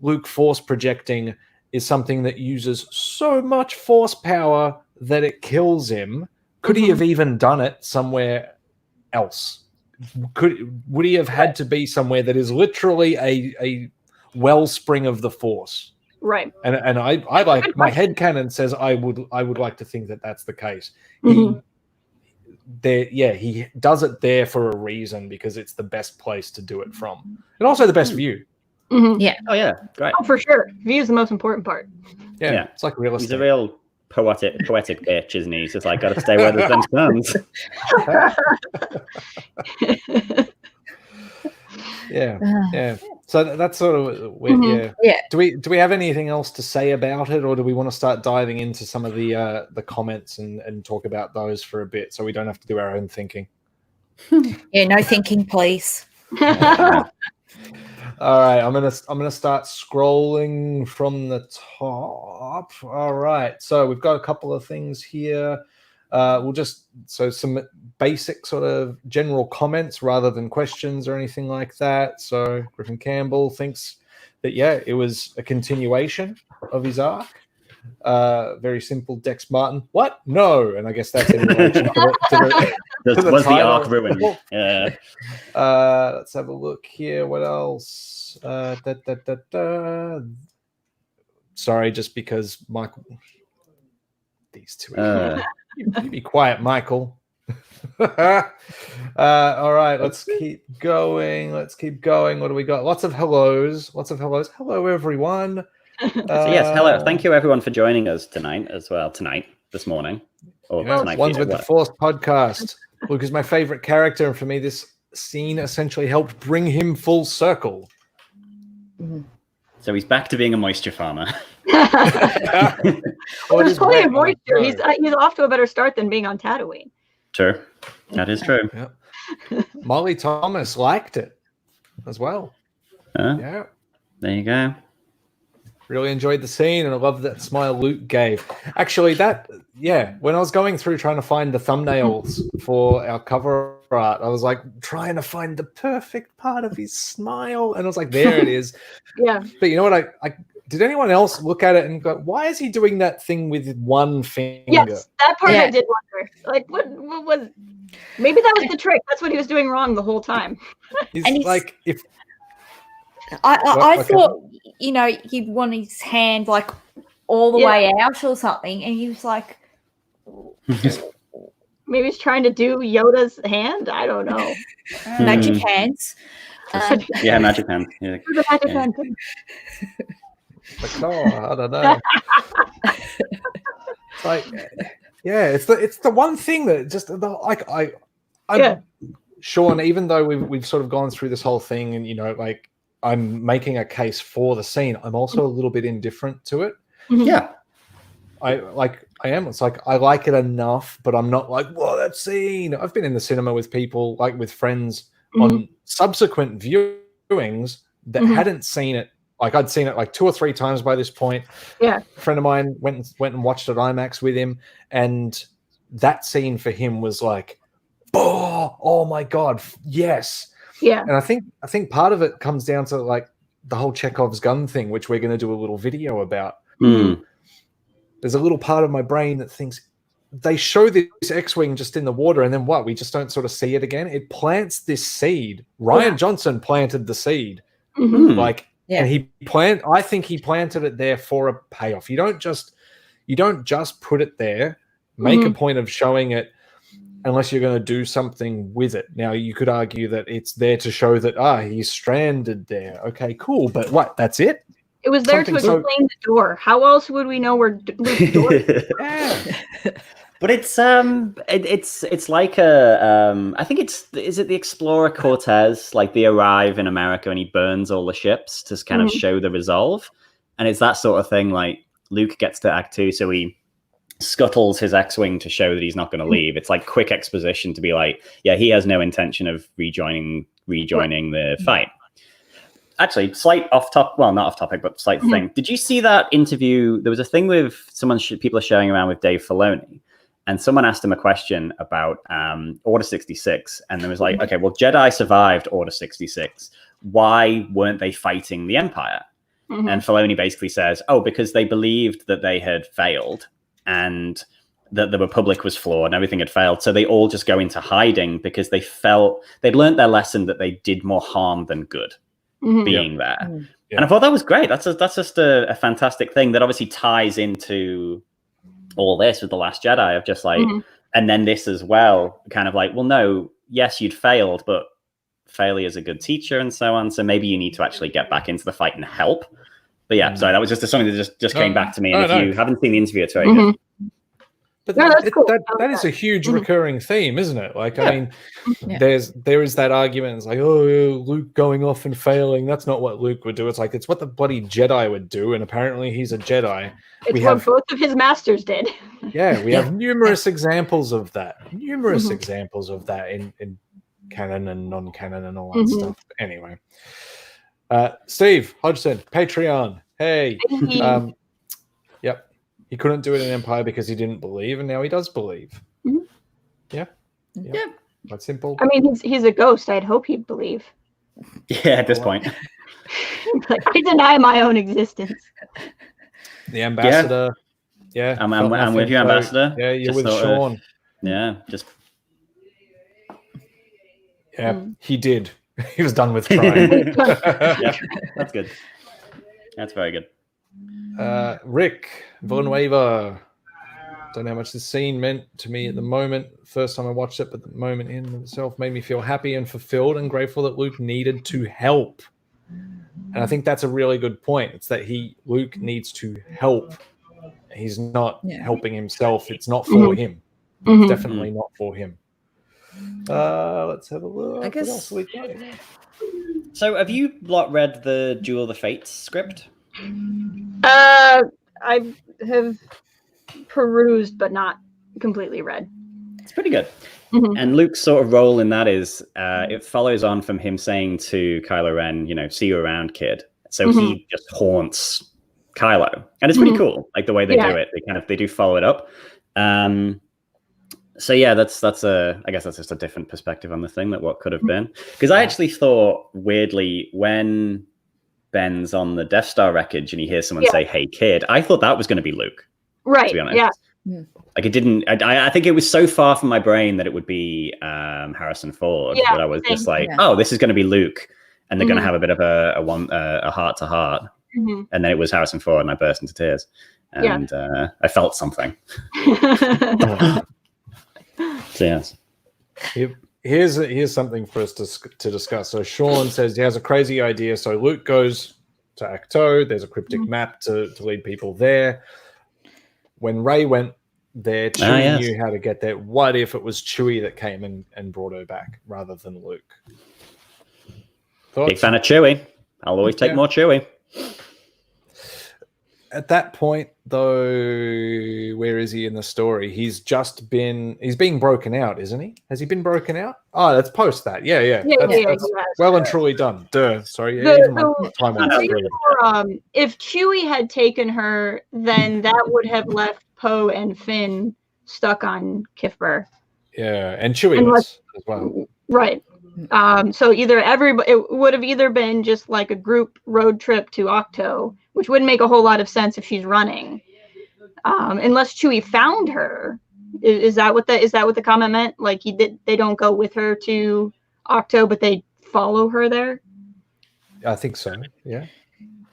Luke Force projecting is something that uses so much Force power that it kills him, could he have even done it somewhere else? Would he have had to be somewhere that is literally a wellspring of the Force? Right. And I like, my headcanon says I would like to think that that's the case. He does it there for a reason, because it's the best place to do it from, and also the best view. Yeah. Oh yeah, great. Oh, for sure. View is the most important part. Yeah. It's like real estate. He's a real poetic bitch, isn't he? He's just like, got to stay where the sun comes. Yeah. So that's sort of where, Do we have anything else to say about it, or do we want to start diving into some of the comments and talk about those for a bit, so we don't have to do our own thinking? Yeah, no thinking, please. All right, I'm gonna start scrolling from the top. All right, so we've got a couple of things here. Some basic sort of general comments rather than questions or anything like that. So Griffin Campbell thinks that it was a continuation of his arc. Very simple. Dex Martin, what? No, and I guess that's in relation to the arc ruined? Yeah. Let's have a look here. What else? Sorry, just because Michael. These two. You be quiet, Michael. All right, let's keep going. What do we got? Lots of hellos. Hello, everyone. So yes, hello. Thank you, everyone, for joining us tonight as well. This morning. One's with the Force podcast. Luke is my favorite character, and for me, this scene essentially helped bring him full circle. So he's back to being a moisture farmer. There's plenty of moisture. He's off to a better start than being on Tatooine. Sure, that is true. Molly Thomas liked it as well. There you go. Really enjoyed the scene, and I love that smile Luke gave. Actually, when I was going through trying to find the thumbnails for our cover art, I was like trying to find the perfect part of his smile, and I was like, there it is. Yeah. But you know what? I did anyone else look at it and go, why is he doing that thing with one finger? Yes, that part I did wonder. Like, what was? Maybe that was the trick. That's what he was doing wrong the whole time. He's like, if. I thought, he'd want his hand like all the way out or something, and he was like, maybe he's trying to do Yoda's hand. I don't know. Magic hands. Magic hand. Yeah. The magic hand. I don't know. It's like, it's the one thing that just I'm Sean. Even though we've sort of gone through this whole thing, and I'm making a case for the scene, I'm also a little bit indifferent to it. Yeah. I am. It's like I like it enough, but I'm not like, whoa, that scene. I've been in the cinema with people, like with friends, on subsequent viewings that hadn't seen it. Like I'd seen it like 2 or 3 times by this point. Yeah. A friend of mine went and watched it IMAX with him, and that scene for him was like, oh my God, yes. Yeah. And I think part of it comes down to like the whole Chekhov's gun thing, which we're going to do a little video about. There's a little part of my brain that thinks they show this X-Wing just in the water, and then what? We just don't sort of see it again. It plants this seed. Rian Johnson planted the seed. Like, and I think he planted it there for a payoff. You don't just put it there, make a point of showing it, unless you're going to do something with it. Now, you could argue that it's there to show that, he's stranded there. Okay, cool. But what? That's it? It was there to explain the door. How else would we know where Luke's door is? But it's like a I think is it the Explorer Cortez? Like, they arrive in America and he burns all the ships to kind of show the resolve, and it's that sort of thing. Like, Luke gets to Act 2, so he scuttles his X-Wing to show that he's not going to leave. It's like quick exposition to be like, yeah, he has no intention of rejoining the fight. Actually, slight off topic, well, not off topic, but slight thing. Did you see that interview? There was a thing with someone, people are showing around with Dave Filoni, and someone asked him a question about Order 66, and there was like, okay, well, Jedi survived Order 66. Why weren't they fighting the Empire? And Filoni basically says, because they believed that they had failed and that the Republic was flawed and everything had failed. So they all just go into hiding because they felt they'd learned their lesson that they did more harm than good being there. And I thought that was great. That's just a fantastic thing that obviously ties into all this with The Last Jedi of just like, and then this as well, kind of like, well, no, yes, you'd failed, but failure is a good teacher and so on. So maybe you need to actually get back into the fight and help. But yeah, sorry, that was just something that just came back to me. And if you haven't seen the interview, it's very good. But that is a huge recurring theme, isn't it? Like, I mean, there is that argument. It's like, Luke going off and failing. That's not what Luke would do. It's like, it's what the bloody Jedi would do. And apparently he's a Jedi. It's what both of his masters did. Yeah, we have numerous examples of that. Examples of that in canon and non-canon and all that stuff. Anyway. Steve Hodgson, Patreon. Hey. Yep. He couldn't do it in Empire because he didn't believe, and now he does believe. Yeah. That's simple. I mean, he's a ghost. I'd hope he'd believe. Yeah, at this point. Like, I deny my own existence. The ambassador. Yeah. I'm with you, ambassador. Yeah, you're with Sean. He did. He was done with trying. Yeah, that's good. That's very good. Rick Villanueva. Don't know how much this scene meant to me at the moment. First time I watched it, but the moment in itself made me feel happy and fulfilled and grateful that Luke needed to help. And I think that's a really good point. It's that Luke needs to help. He's not helping himself. It's not for him. It's definitely not for him. Let's have a look. I guess. What else we got? So, have you read the Duel of the Fates script? I have perused, but not completely read. It's pretty good. And Luke's sort of role in that is it follows on from him saying to Kylo Ren, see you around, kid. So he just haunts Kylo, and it's pretty cool, like the way they do it. They do follow it up. So yeah, that's I guess that's just a different perspective on the thing that what could have been. Because I actually thought weirdly when Ben's on the Death Star wreckage and he hears someone say, "Hey kid," I thought that was going to be Luke. Right. To be honest. Yeah. Like it didn't. I think it was so far from my brain that it would be Harrison Ford. That I was just like, oh, this is going to be Luke, and they're going to have a bit of a heart to heart. And then it was Harrison Ford, and I burst into tears, and I felt something. So, yes. Here's something for us to discuss. So Sean says he has a crazy idea. So Luke goes to Acto. There's a cryptic map to lead people there. When Rey went there, Chewie knew how to get there. What if it was Chewie that came and brought her back rather than Luke? Thoughts? Big fan of Chewie. I'll always take more Chewie. At that point, though, where is he in the story? He's being broken out, isn't he? Has he been broken out? Oh, that's post that. Yeah. That's well and truly done. Sorry. If Chewie had taken her, then that would have left Poe and Finn stuck on Kiffer. Yeah, and Chewie was as well. Right. So it would have either been just like a group road trip to Octo, which wouldn't make a whole lot of sense if she's running, unless Chewie found her. Is that what the comment meant? Like they don't go with her to Octo, but they follow her there? I think so. Yeah.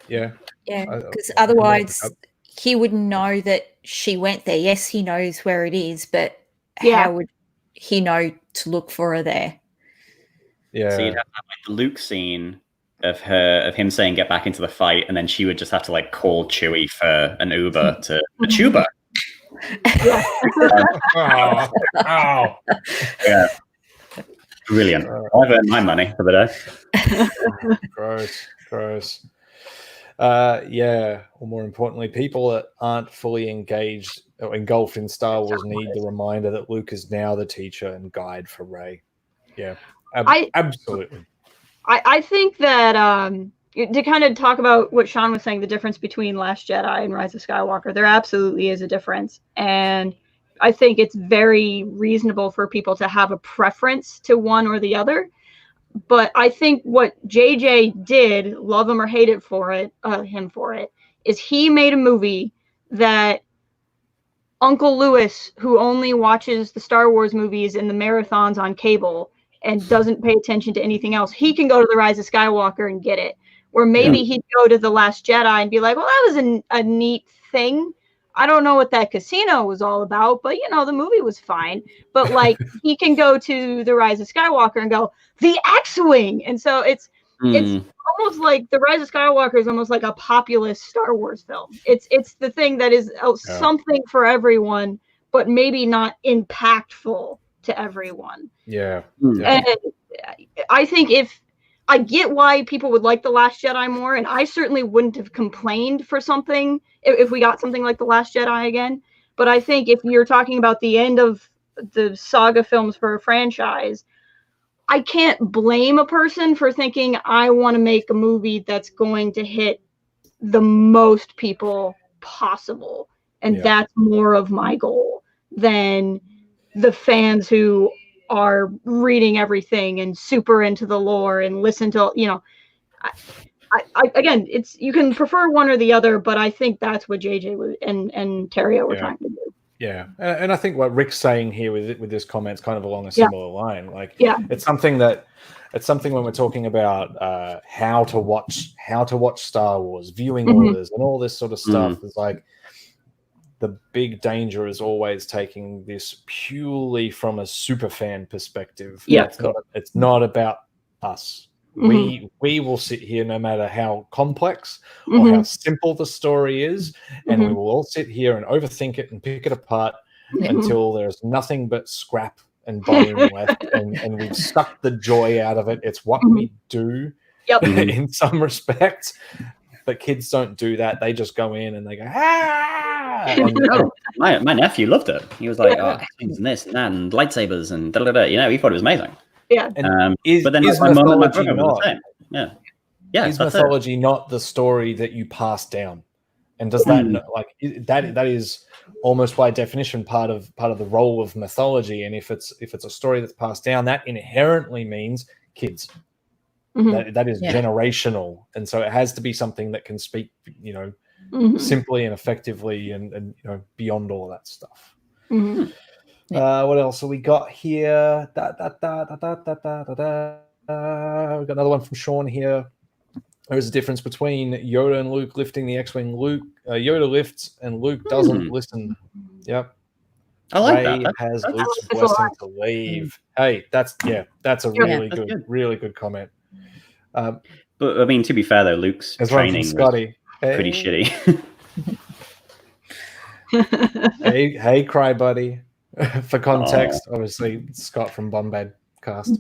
Yeah, because otherwise he wouldn't know that she went there. Yes, he knows where it is, but how would he know to look for her there? Yeah. So you'd have to have like the Luke scene of him saying get back into the fight, and then she would just have to like call Chewie for an Uber to a tuba. Yeah. Brilliant. I've earned my money for the day. Gross. Or more importantly, people that aren't fully engaged or engulfed in Star Wars need the reminder that Luke is now the teacher and guide for Rey. Yeah, absolutely. I think that to kind of talk about what Sean was saying, the difference between Last Jedi and Rise of Skywalker, there absolutely is a difference. And I think it's very reasonable for people to have a preference to one or the other. But I think what JJ did, love him or hate it for it, him for it, is he made a movie that Uncle Lewis, who only watches the Star Wars movies and the marathons on cable and doesn't pay attention to anything else, he can go to the Rise of Skywalker and get it. Where maybe he'd go to the Last Jedi and be like, well, that was a neat thing. I don't know what that casino was all about, but the movie was fine. But like he can go to the Rise of Skywalker and go, the X-Wing. And so it's almost like the Rise of Skywalker is almost like a populist Star Wars film. It's the thing that is something for everyone, but maybe not impactful to everyone. Yeah. And I think I get why people would like The Last Jedi more, and I certainly wouldn't have complained for something if we got something like The Last Jedi again. But I think if you're talking about the end of the saga films for a franchise, I can't blame a person for thinking I want to make a movie that's going to hit the most people possible. And that's more of my goal than the fans who are reading everything and super into the lore and listen to, I again, it's, you can prefer one or the other, but I think that's what JJ and Terrio were trying to do. Yeah, and I think what Rick's saying here with this comment is kind of along a similar line. Like, it's something when we're talking about how to watch Star Wars, viewing orders, and all this sort of stuff. It's like the big danger is always taking this purely from a super fan perspective. Yeah, it's not about us. We will sit here no matter how complex or how simple the story is, and we will all sit here and overthink it and pick it apart until there's nothing but scrap and bone left, and we've sucked the joy out of it. It's what we do in some respects, but kids don't do that. They just go in and they go, and my nephew loved it. He was like, X-Wings and this and that and lightsabers and da-da-da. He thought it was amazing. Yeah. But then my mom and my brother were the same. Yeah. Is mythology not the story that you pass down? And does that that is almost by definition part of the role of mythology? And if it's a story that's passed down, that inherently means kids. That is generational, and so it has to be something that can speak, simply and effectively, and beyond all that stuff. What else have we got here? We got another one from Sean here. There is a difference between Yoda and Luke lifting the X-Wing. Yoda lifts and Luke doesn't listen. Yep. I like Rey that. has Luke's blessing to leave. Hey, that's a really good comment. But I mean, to be fair though, Luke's training was pretty shitty. hey, cry buddy. For context, obviously Scott from Bombad cast,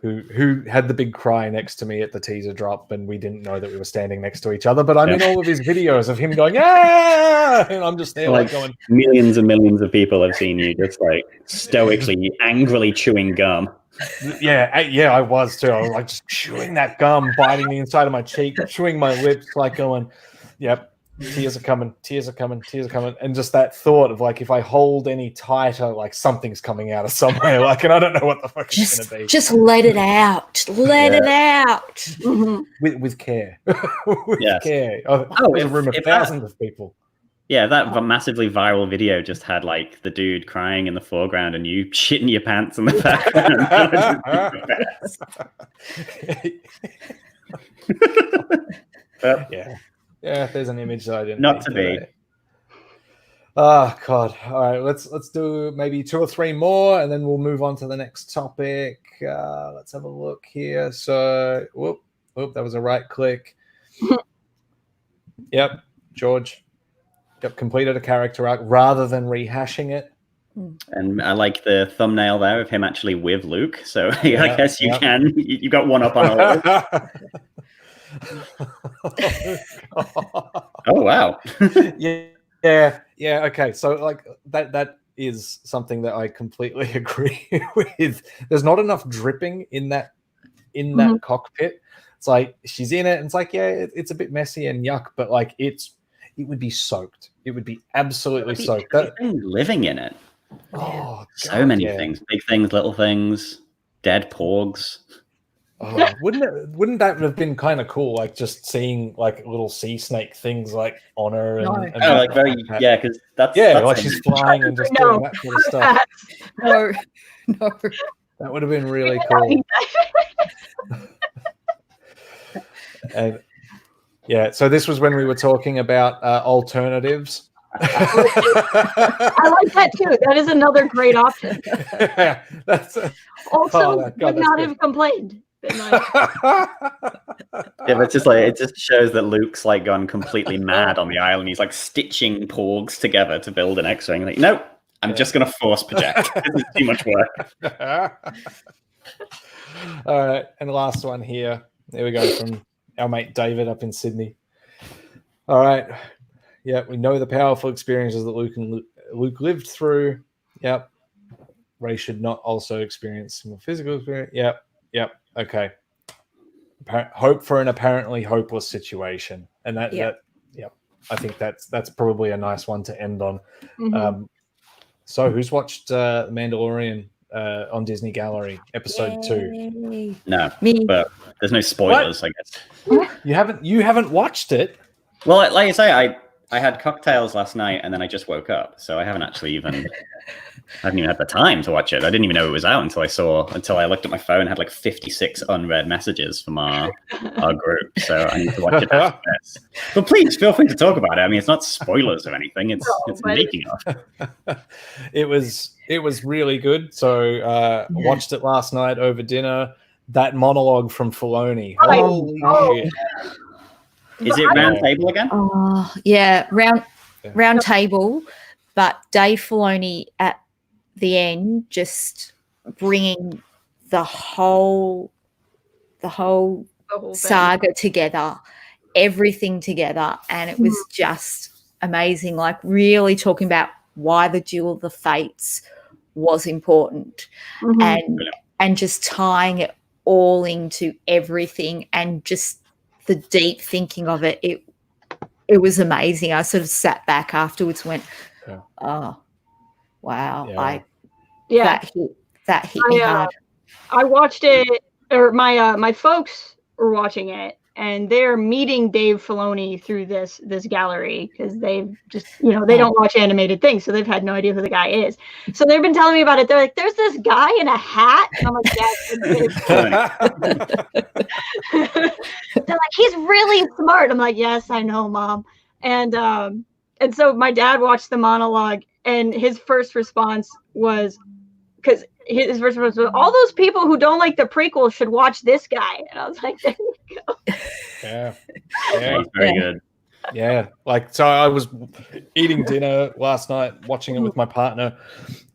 who had the big cry next to me at the teaser drop, and we didn't know that we were standing next to each other. But I'm in all of his videos of him going, and I'm just there like going. Millions and millions of people have seen you just like stoically, angrily chewing gum. I was too. I was like just chewing that gum, biting the inside of my cheek, chewing my lips, like going, yep. Tears are coming, and just that thought of like, if I hold any tighter, like something's coming out of somewhere, like, and I don't know what the fuck it's gonna be. Just let it out, it out with care, with care. There's a room of thousands of people. Yeah, that massively viral video just had like the dude crying in the foreground and you shitting your pants in the background. Yeah. There's an image that I didn't. Not to be. Today. Oh God! All right, let's do maybe 2 or 3 more, and then we'll move on to the next topic. Let's have a look here. So, whoop, that was a right click. Yep, George. Yep, completed a character arc rather than rehashing it. And I like the thumbnail there of him actually with Luke. So I guess you can. You got one up on all. Oh wow. Yeah. Okay. So like that is something that I completely agree with. There's not enough dripping in that cockpit. It's like she's in it, and it's like it's a bit messy and yuck, but like it would be soaked. It would be absolutely soaked. Living in it. Oh, so many things, big things, little things, dead porgs. Oh, wouldn't that have been kind of cool? Like just seeing like little sea snake things like on her and like very because that's like she's flying and just doing that sort of stuff. No, that would have been really cool. And so this was when we were talking about alternatives. I like that too. That is another great option. Would not have complained. But it's just like it just shows that Luke's like gone completely mad on the island. He's like stitching porgs together to build an X-wing. Like, nope, I'm just gonna force project. This is too much work. All right, and the last one here. There we go from our mate David up in Sydney. All right. Yeah, we know the powerful experiences that Luke lived through. Yep. Rey should not also experience some physical experience. Yep. Okay. Hope for an apparently hopeless situation, and I think that's probably a nice one to end on. Mm-hmm. So, who's watched The Mandalorian on Disney Gallery episode 2? No, me. But there's no spoilers, I guess. You haven't watched it? Well, like I say, I had cocktails last night and then I just woke up, so I haven't actually even had the time to watch it. I didn't even know it was out until I looked at my phone and had like 56 unread messages from our group. So I need to watch it after this. But please feel free to talk about it. I mean, it's not spoilers or anything. It's making of. It was really good. So watched it last night over dinner. That monologue from Filoni. Holy shit. Is it round table again? Oh, yeah, round table. But Dave Filoni at the end just bringing the whole saga together, everything together, and it was just amazing. Like really talking about why the Duel of the Fates was important, and just tying it all into everything, and just the deep thinking of it. It was amazing. I sort of sat back afterwards, went, "Oh, wow!" That hit me hard. I watched it, or my folks were watching it, and they're meeting Dave Filoni through this gallery because they've just they don't watch animated things, so they've had no idea who the guy is. So they've been telling me about it. They're like, "There's this guy in a hat," and I'm like, "Yes, it's Dave Filoni." They're like, "He's really smart." I'm like, "Yes, I know, Mom." And so my dad watched the monologue, and his first response was, because his first response was, "All those people who don't like the prequel should watch this guy." And I was like, "There you go." Yeah, very good. Yeah, like so I was eating dinner last night, watching it with my partner,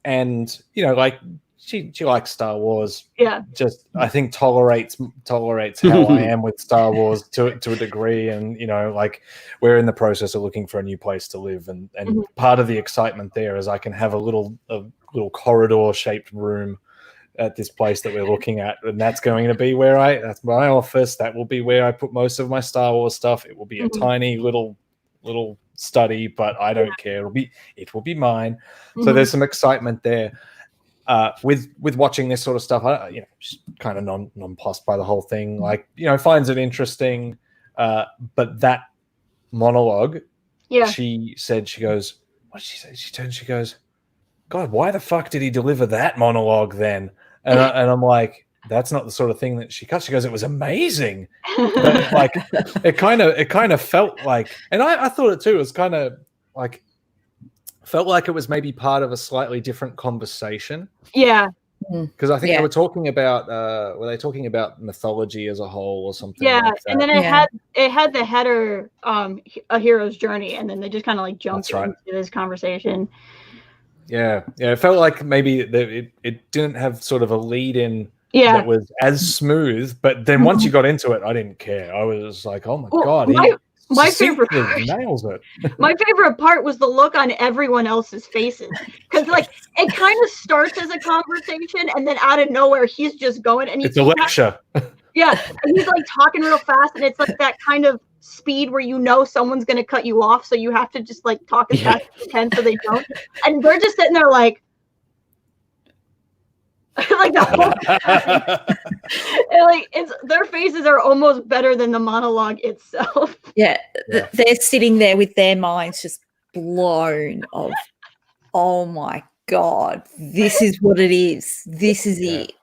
and like she likes Star Wars. Yeah. Just I think tolerates how I am with Star Wars to a degree, and like we're in the process of looking for a new place to live, and part of the excitement there is I can have a little corridor shaped room at this place that we're looking at, and that's going to be that's my office. That will be where I put most of my Star Wars stuff. It will be a tiny little study, but I don't care. It will be mine. So there's some excitement there. With watching this sort of stuff, just kind of nonplussed by the whole thing. Like, finds it interesting, but that monologue she said, she goes, what did she say? She turned, she goes, God, why the fuck did he deliver that monologue then? And I'm like, that's not the sort of thing that she cut. She goes, it was amazing. But like, it kind of felt like, and I thought it too. It was kind of like, felt like it was maybe part of a slightly different conversation. Yeah. Because I think they were talking about, were they talking about mythology as a whole or something? Yeah, like that? and then it had the header, A Hero's Journey, and then they just kind of like jumped into this conversation. Yeah, it felt like maybe it didn't have sort of a lead in that was as smooth, but then once you got into it, I didn't care. I was like, oh my God, my favorite nails it. My favorite part was the look on everyone else's faces, because like it kind of starts as a conversation, and then out of nowhere he's just going, and it's a lecture. Yeah, and he's like talking real fast, and it's like that kind of speed where you know someone's going to cut you off, so you have to just like talk as fast as you can so they don't, and they're just sitting there like like the whole time. And like their faces are almost better than the monologue itself. Yeah, they're sitting there with their minds just blown of, oh my God, this is what it is. This is it.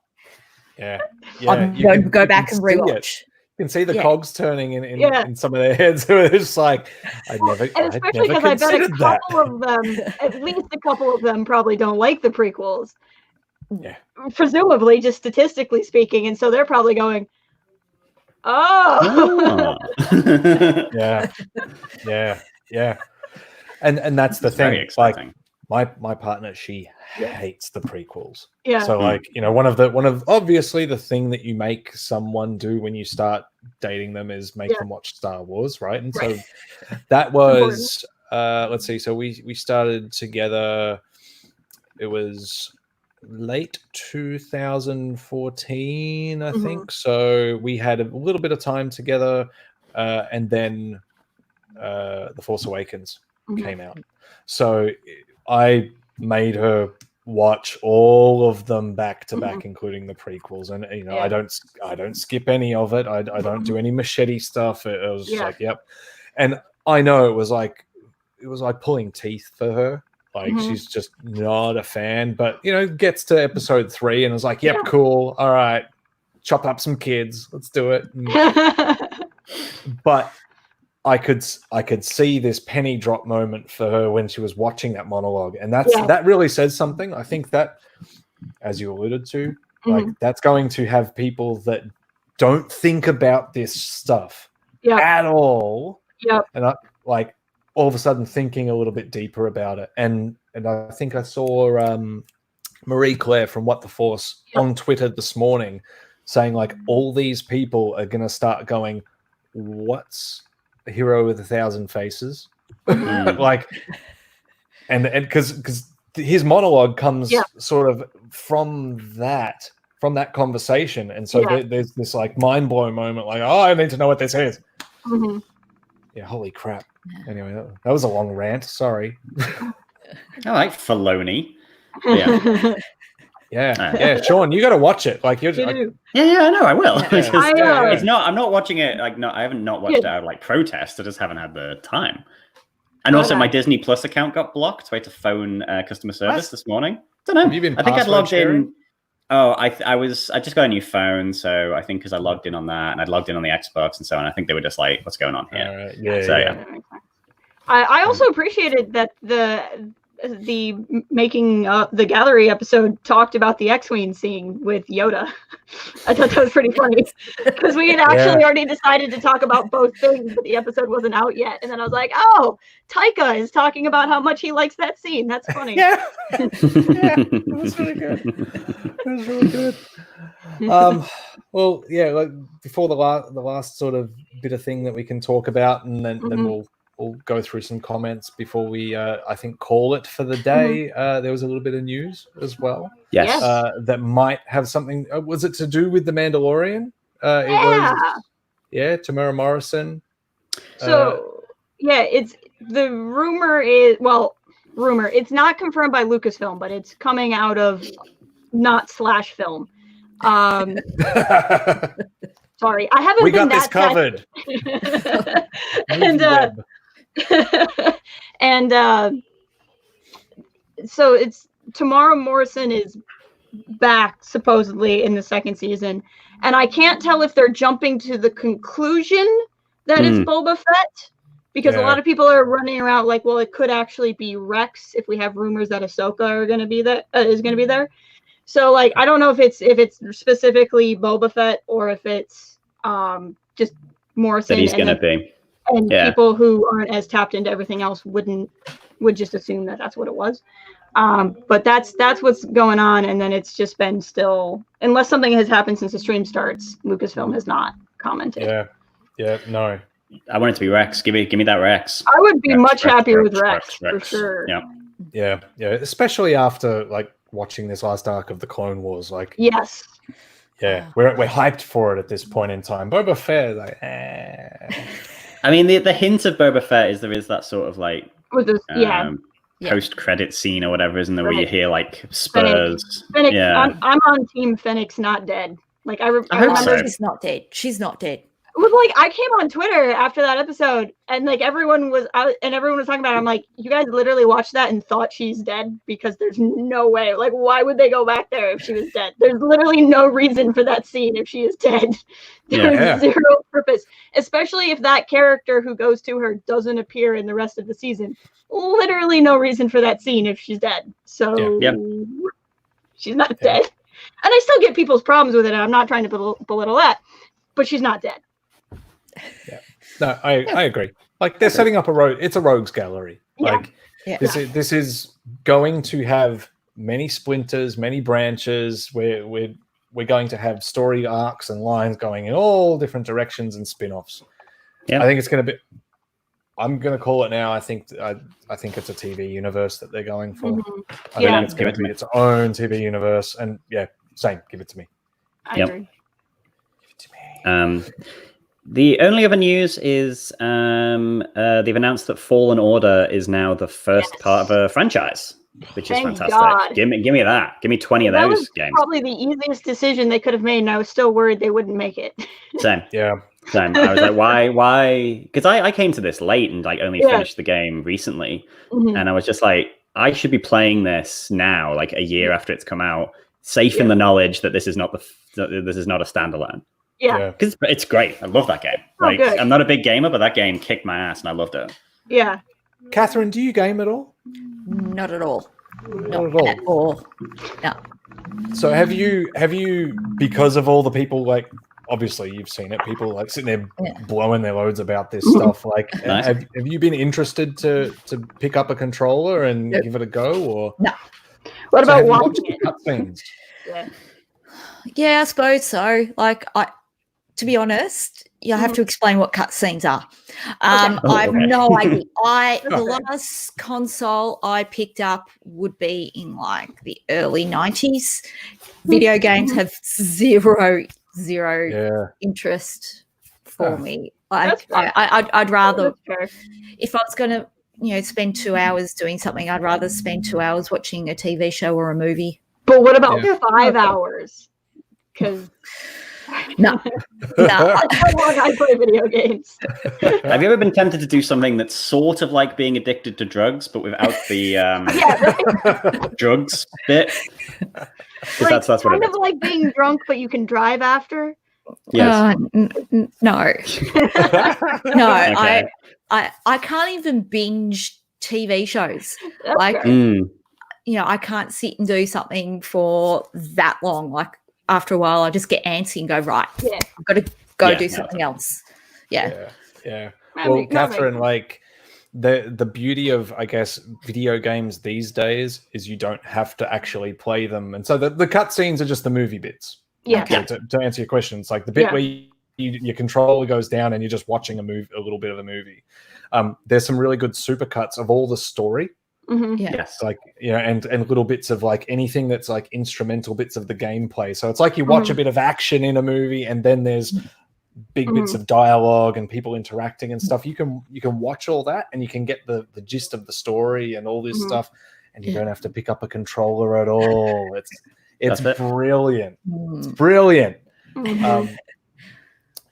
Yeah. I'm going to go back and rewatch. You can see the cogs turning in some of their heads. It's like, and especially because I bet a couple of them, at least a couple of them, probably don't like the prequels. Yeah. Presumably, just statistically speaking, and so they're probably going, "Oh, yeah." And that's the thing. Like my partner, she hates the prequels. Yeah. So like, you know, one of obviously the thing that you make someone do when you start dating them is make them watch Star Wars, right? And so that was let's see. So we started together. It was late 2014, I think. So we had a little bit of time together, and then The Force Awakens came out. So I made her watch all of them back to back, including the prequels, and you know, I don't skip any of it. I don't do any machete stuff. It was like, yep. And I know it was like pulling teeth for her. Like she's just not a fan, but you know, gets to episode 3 and is like, "Yep, cool, all right, chop up some kids, let's do it." But I could see this penny drop moment for her when she was watching that monologue, and that really says something. I think that, as you alluded to, like that's going to have people that don't think about this stuff at all, and I like. All of a sudden thinking a little bit deeper about it. And I think I saw Marie Claire from What the Force on Twitter this morning saying like all these people are going to start going, what's a hero with 1,000 faces? Like, and because his monologue comes sort of from that conversation. And so there's this like mind blowing moment like, oh, I need to know what this is. Yeah, holy crap. Anyway, that was a long rant. Sorry. I like Filoni. Yeah. Sean, you got to watch it. Like I know I will. Yeah. It's not. I'm not watching it. Like, no, I haven't watched it out of like protest. I just haven't had the time. And also, my Disney Plus account got blocked. So I had to phone customer service this morning. Don't know. Have you been I think I'd logged sharing? in. Oh, I just got a new phone, so I think because I logged in on that and I'd logged in on the Xbox and so on, I think they were just like, "What's going on here?" I also appreciated that the making the gallery episode talked about the X-Wing scene with Yoda. I thought that was pretty funny because we had actually already decided to talk about both things, but the episode wasn't out yet. And then I was like, "Oh, Taika is talking about how much he likes that scene. That's funny." It was really good. It was really good. Well, yeah. Like before the last sort of bit of thing that we can talk about, and then we'll go through some comments before we, I think, call it for the day. There was a little bit of news as well. Yes. That might have something. Was it to do with The Mandalorian? It was. Yeah, Tamara Morrison. So, it's the rumor is, it's not confirmed by Lucasfilm, but it's coming out of not slash film. Sorry, I haven't. We got this covered. And And so it's Tamara Morrison is back supposedly in the second season, and I can't tell if they're jumping to the conclusion that it's Boba Fett, because a lot of people are running around like, well, it could actually be Rex if we have rumors that Ahsoka are going to be there, is going to be there. So like, I don't know if it's specifically Boba Fett or if it's just Morrison. That he's going to be. And people who aren't as tapped into everything else would just assume that that's what it was. But that's what's going on, and then it's just been still, unless something has happened since the stream starts, Lucasfilm has not commented. Yeah, no. I want it to be Rex. Give me that Rex. I would be much happier with Rex for sure. Yeah, especially after like watching this last arc of the Clone Wars. Like, yes, we're hyped for it at this point in time. Boba Fett, like, I mean, the hint of Boba Fett is there is that sort of like post-credit scene or whatever, isn't there, where you hear like spurs. Fennec, I'm on Team Fennec's not dead. Like I remember she's not dead. She's not dead. It was like, I came on Twitter after that episode, and like everyone was out, and everyone was talking about it. I'm like, you guys literally watched that and thought she's dead, because there's no way. Like, why would they go back there if she was dead? There's literally no reason for that scene if she is dead. There's zero purpose, especially if that character who goes to her doesn't appear in the rest of the season. Literally no reason for that scene if she's dead. So she's not dead. And I still get people's problems with it. I'm not trying to belittle that, but she's not dead. No, I agree. Like, they're setting up it's a rogues gallery. Like, this is going to have many splinters, many branches. We're going to have story arcs and lines going in all different directions and spin-offs. I think it's going to be. I'm going to call it now. I think it's a TV universe that they're going for. I think it's going to be its own TV universe. And same. Give it to me. I agree. Give it to me. The only other news is they've announced that Fallen Order is now the first part of a franchise, which is fantastic. God. Give me that. Give me 20 of those games. Probably the easiest decision they could have made, and I was still worried they wouldn't make it. Same. Same. I was like, why? Because I came to this late and like only finished the game recently, and I was just like, I should be playing this now, like a year after it's come out, safe in the knowledge that this is not a standalone. Yeah, because it's great. I love that game. Like, I'm not a big gamer, but that game kicked my ass, and I loved it. Yeah. Catherine, do you game at all? Not at all. Not at all. No. So have you because of all the people, like, obviously you've seen it, people like sitting there blowing their loads about this stuff. Like, have you been interested to pick up a controller and give it a go, or no? What about watching it? Cutscenes? Yeah, I suppose so. Like, to be honest, you have to explain what cutscenes are. I have no idea. The last console I picked up would be in like the early 90s. Video games have zero interest for me. Like, I'd rather, if I was going to, spend 2 hours doing something, I'd rather spend 2 hours watching a TV show or a movie. But what about 5 hours? Because no. That's how long I play video games. Have you ever been tempted to do something that's sort of like being addicted to drugs, but without the drugs bit? Like, that's what kind of like being drunk, but you can drive after. Yes. No. No. Okay. I can't even binge TV shows. That's like, fair. I can't sit and do something for that long. Like, after a while, I just get antsy and go, right, I've got to go do something else. Yeah. Well, Catherine, like, the beauty of, I guess, video games these days is you don't have to actually play them. And so the cutscenes are just the movie bits. Yeah. Okay, to answer your question, it's like the bit where your controller goes down and you're just watching a little bit of a movie. There's some really good supercuts of all the story. Mm-hmm. Yeah. Yes, like, and little bits of like anything that's like instrumental bits of the gameplay. So it's like you watch a bit of action in a movie, and then there's big bits of dialogue and people interacting and stuff. You can watch all that, and you can get the gist of the story and all this stuff, and you don't have to pick up a controller at all. It's brilliant. It's brilliant.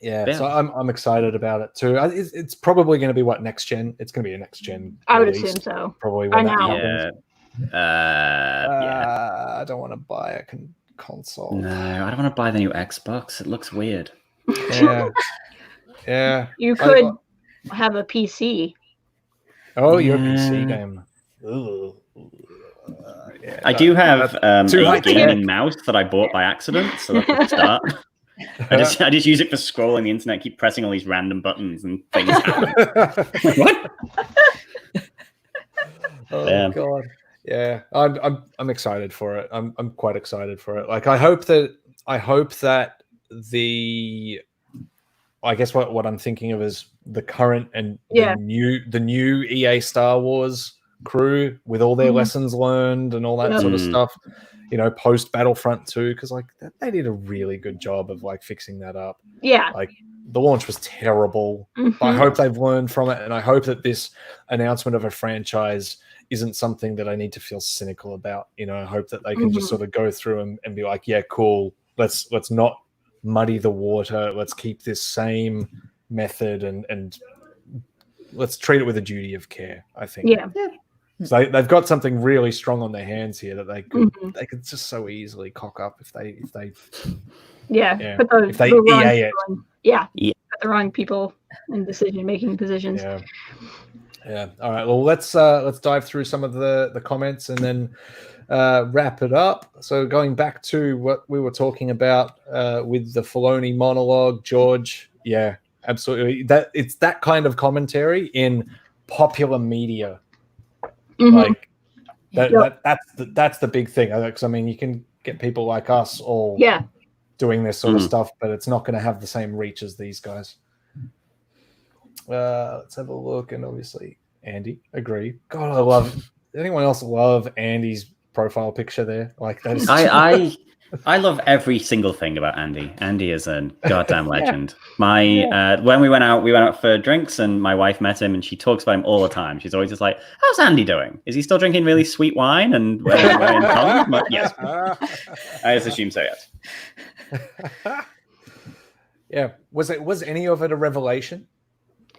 Yeah, so I'm excited about it too. It's probably going to be next gen. It's going to be a next gen. I would assume so. Probably when that happens. I don't want to buy a console. No, I don't want to buy the new Xbox. It looks weird. Yeah. You could have a PC. Oh, you're a PC game. Ooh. I do have a gaming mouse that I bought by accident, so that's a start. I just use it for scrolling the internet, keep pressing all these random buttons and things happen. What? Oh god. Yeah. I'm excited for it. I'm quite excited for it. Like I hope that I guess what I'm thinking of is the current and the new EA Star Wars crew with all their lessons learned and all that sort of stuff, post Battlefront 2, because like they did a really good job of like fixing that up. Yeah, like the launch was terrible. But I hope they've learned from it, and I hope that this announcement of a franchise isn't something that I need to feel cynical about. I hope that they can just sort of go through and be like, yeah, cool, let's not muddy the water, let's keep this same method and let's treat it with a duty of care, I think. So they've got something really strong on their hands here that they could just so easily cock up if they put the wrong people in decision-making positions. Yeah. All right. Well, let's dive through some of the comments and then wrap it up. So going back to what we were talking about with the Filoni monologue, George. Yeah, absolutely. It's that kind of commentary in popular media. Like that's the big thing. Because I mean, you can get people like us all doing this sort of stuff, but it's not going to have the same reach as these guys. Let's have a look, and obviously Andy, agree. God, I love. Anyone else love Andy's profile picture there? Like that is. I love every single thing about Andy. Andy is a goddamn legend. When we went out for drinks, and my wife met him, and she talks about him all the time. She's always just like, "How's Andy doing? Is he still drinking really sweet wine and wearing tongue?" But yes, I just assume so. Yes. Yeah. Was any of it a revelation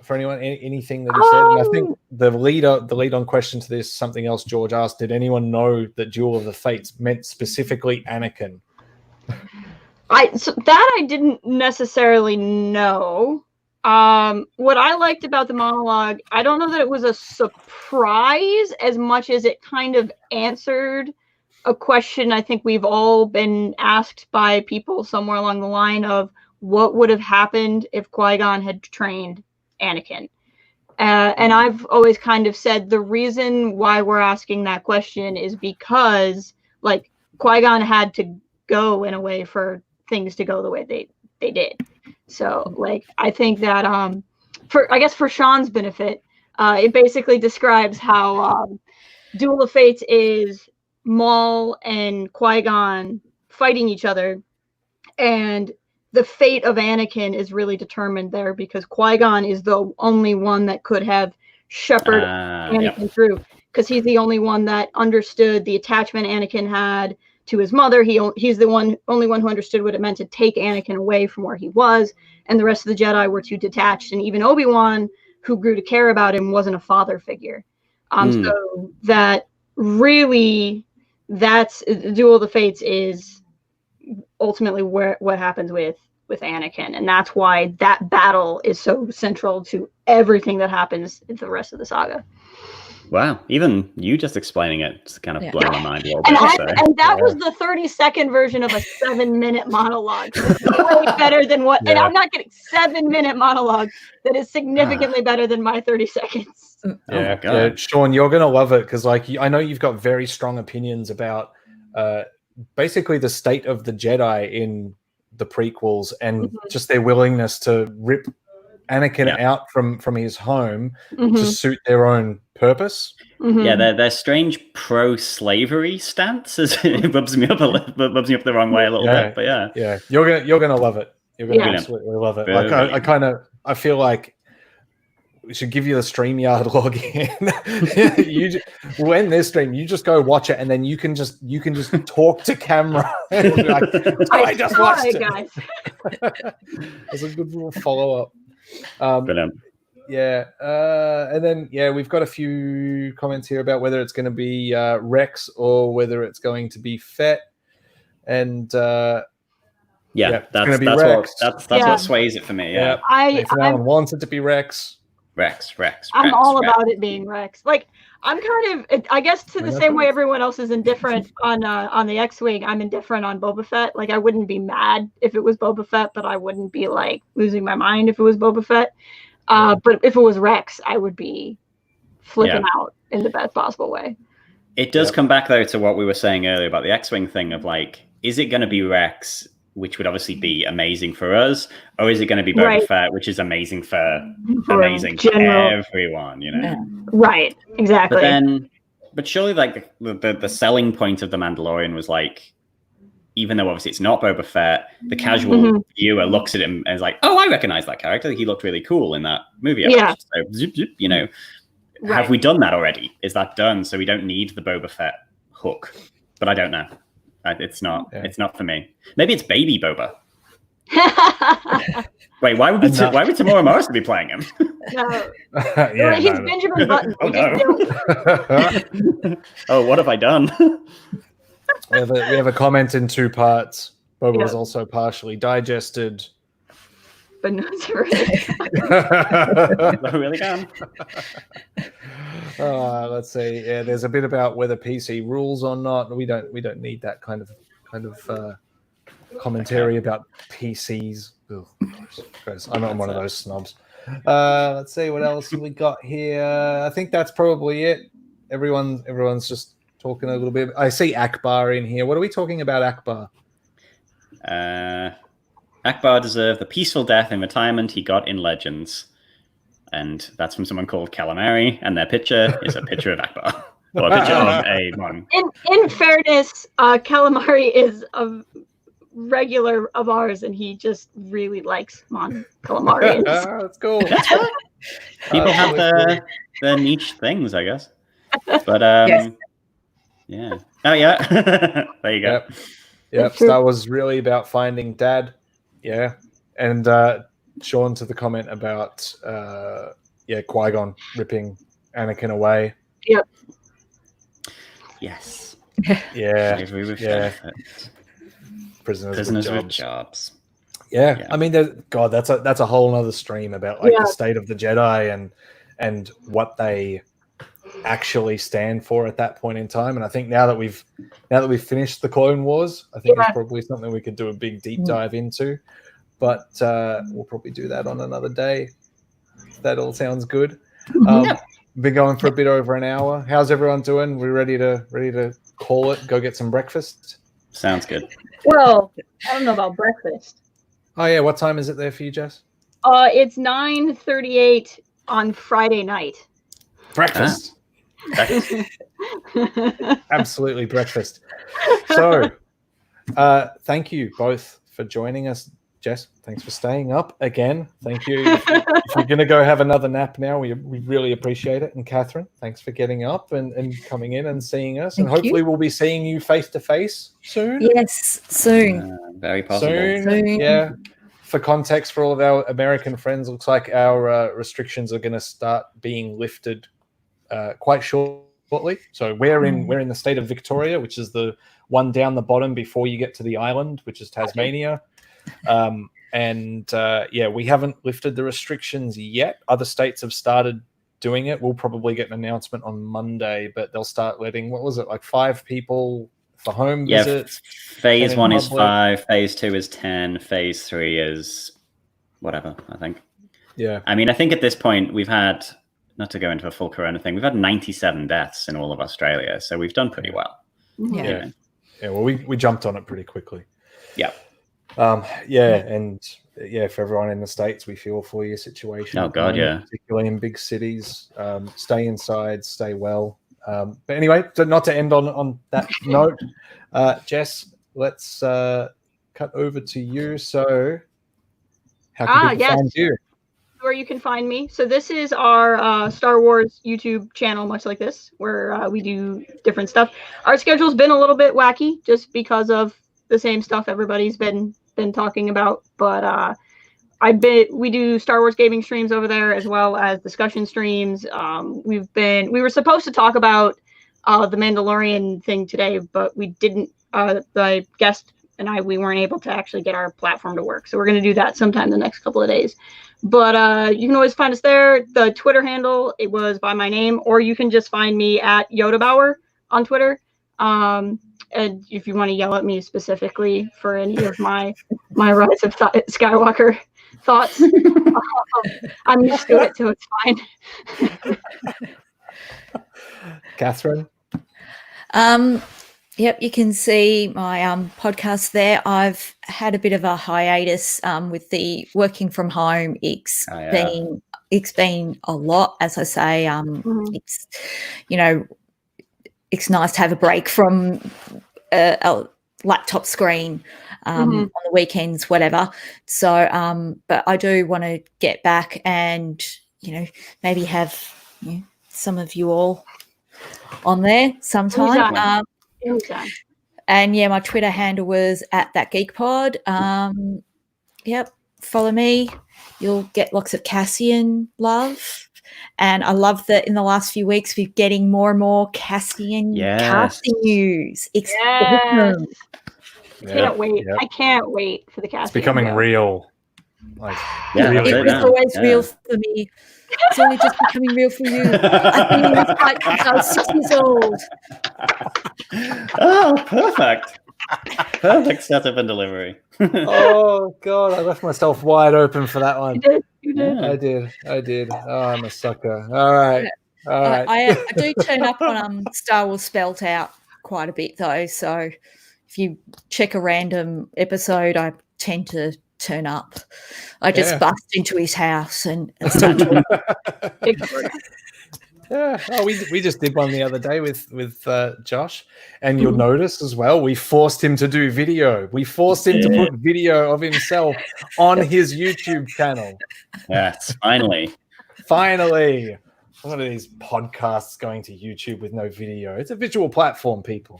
for anyone? Anything that he said? And I think the lead on question to this, something else George asked, did anyone know that Duel of the Fates meant specifically Anakin? So that I didn't necessarily know. What I liked about the monologue, I don't know that it was a surprise as much as it kind of answered a question I think we've all been asked by people somewhere along the line of what would have happened if Qui-Gon had trained Anakin. And I've always kind of said the reason why we're asking that question is because like Qui-Gon had to go in a way for things to go the way they did. So like I think that for Sean's benefit, it basically describes how Duel of Fates is Maul and Qui-Gon fighting each other, and the fate of Anakin is really determined there because Qui-Gon is the only one that could have shepherded Anakin through, because he's the only one that understood the attachment Anakin had to his mother. He's the only one who understood what it meant to take Anakin away from where he was, and the rest of the Jedi were too detached. And even Obi-Wan, who grew to care about him, wasn't a father figure. So that really, that's Duel of the Fates is ultimately what happens with Anakin, and that's why that battle is so central to everything that happens in the rest of the saga. Wow, even you just explaining it's kind of blowing my mind a little bit. And that was the 30-second version of a 7-minute monologue. Way better than what, and I'm not getting 7-minute monologue that is significantly better than my 30 seconds. Yeah, Sean, you're gonna love it because like I know you've got very strong opinions about basically the state of the Jedi in the prequels and just their willingness to rip Anakin out from his home to suit their own purpose. Yeah, their strange pro-slavery stance it rubs me up the wrong way a little bit. But yeah, you're gonna love it. You're gonna absolutely love it. Like I feel like we should give you the StreamYard login. When this stream, you just go watch it, and then you can just talk to camera. Like, I just watched it, guys. That's a good little follow-up. Brilliant. Yeah, and then we've got a few comments here about whether it's going to be Rex or whether it's going to be Fett, and that's Rex. what sways it for me. Yeah, Nathan Allen wants it to be Rex. Rex. I'm all about it being Rex. Like, I'm kind of, I guess, the same way everyone else is indifferent on the X-Wing, I'm indifferent on Boba Fett. Like, I wouldn't be mad if it was Boba Fett, but I wouldn't be like losing my mind if it was Boba Fett. But if it was Rex, I would be flipping out in the best possible way. It does come back, though, to what we were saying earlier about the X-Wing thing of, like, is it going to be Rex, which would obviously be amazing for us, or is it going to be Boba Fett, which is amazing for everyone, you know? Right, exactly. But surely, like, the selling point of The Mandalorian was, like, even though obviously it's not Boba Fett, the casual viewer looks at him and is like, oh, I recognize that character. He looked really cool in that movie. So, zip, zip, you know, have we done that already? Is that done? So we don't need the Boba Fett hook. But I don't know. It's not for me. Maybe it's Baby Boba. Wait, why would Tamora Morrison be playing him? No. He's Benjamin Button. Oh, no. Oh, what have I done? We have a comment in two parts. Boba was also partially digested. But not really. Really gone. Let's see. Yeah, there's a bit about whether PC rules or not. We don't need that kind of commentary about PCs. Ugh, gross. I'm one of those snobs. Let's see what else we got here. I think that's probably it. Everyone's just talking a little bit. I see Akbar in here. What are we talking about, Akbar? Akbar deserved the peaceful death in retirement he got in Legends. And that's from someone called Calamari, and their picture is a picture of Akbar. Or a picture of a Mon. In fairness, Calamari is a regular of ours, and he just really likes Mon Calamari. That's cool. People have their niche things, I guess. But yeah. Oh yeah. There you go. Yep. Star Wars is really about finding Dad. Yeah. And Sean to the comment about Qui-Gon ripping Anakin away. Yep. Yes. Yeah. Prisoners with jobs. Yeah. I mean, that's a whole other stream about like the state of the Jedi and what they actually stand for at that point in time. And I think now that we've finished the Clone Wars, I think it's probably something we could do a big deep dive into. But we'll probably do that on another day. If that all sounds good. Been going for a bit over an hour. How's everyone doing? We're ready to call it. Go get some breakfast. Sounds good. Well, I don't know about breakfast. Oh yeah, what time is it there for you, Jess? It's 9:38 on Friday night. Breakfast. Absolutely breakfast. So, thank you both for joining us. Jess, thanks for staying up again. Thank you. If you're going to go have another nap now, we really appreciate it. And Catherine, thanks for getting up and coming in and seeing us. And hopefully we'll be seeing you face to face soon. Yes, soon. Very possible. Soon. Yeah. For context, for all of our American friends, looks like our restrictions are going to start being lifted quite shortly. So we're in the state of Victoria, which is the one down the bottom before you get to the island, which is Tasmania. We haven't lifted the restrictions yet. Other states have started doing it. We'll probably get an announcement on Monday, but they'll start letting, what was it, like 5 people for home visits? Phase 1 is 5, phase 2 is 10, phase 3 is whatever, I think. Yeah. I mean, I think at this point we've had, not to go into a full corona thing, we've had 97 deaths in all of Australia, so we've done pretty well. Yeah. Well, we jumped on it pretty quickly. Yeah. For everyone in the States, we feel for your situation. Oh God, particularly in big cities. Stay inside, stay well. But anyway, not to end on that note, Jess, let's cut over to you. So, how can people find you? Where you can find me. So this is our Star Wars YouTube channel, much like this, where we do different stuff. Our schedule's been a little bit wacky, just because of the same stuff everybody's been been talking about. But we do Star Wars gaming streams over there as well as discussion streams. We were supposed to talk about the Mandalorian thing today, but we didn't. The guest and we weren't able to actually get our platform to work. So we're going to do that sometime the next couple of days. But you can always find us there. The Twitter handle, it was by my name, or you can just find me at Yodabauer on Twitter. And if you want to yell at me specifically for any of my Rise of Skywalker thoughts, I'm used to it, so it's fine. Catherine? Yep, you can see my podcast there. I've had a bit of a hiatus with the working from home. It's been a lot, as I say. It's it's nice to have a break from a laptop screen on the weekends, whatever. So, but I do want to get back and maybe have some of you all on there sometime. And yeah, my Twitter handle was at @thatgeekpod. Yep, follow me. You'll get lots of Cassian love. And I love that in the last few weeks we're getting more and more Cassian casting news. It's awesome. Can't wait. I can't wait for the casting. It's becoming real. It was always real for me. It's only just becoming real for you. I've been in this fight since I was 6 years old. Oh, perfect. Perfect setup and delivery. Oh, God. I left myself wide open for that one. You did. I did. Oh, I'm a sucker. All right. I do turn up on Star Wars Spelt Out quite a bit, though. So if you check a random episode, I tend to turn up. I just bust into his house and start talking. Yeah. Oh, we just did one the other day with Josh, and you'll notice as well, we forced him to do video. We forced him to put video of himself on his YouTube channel. Yes, finally. One of these podcasts going to YouTube with no video. It's a visual platform, people.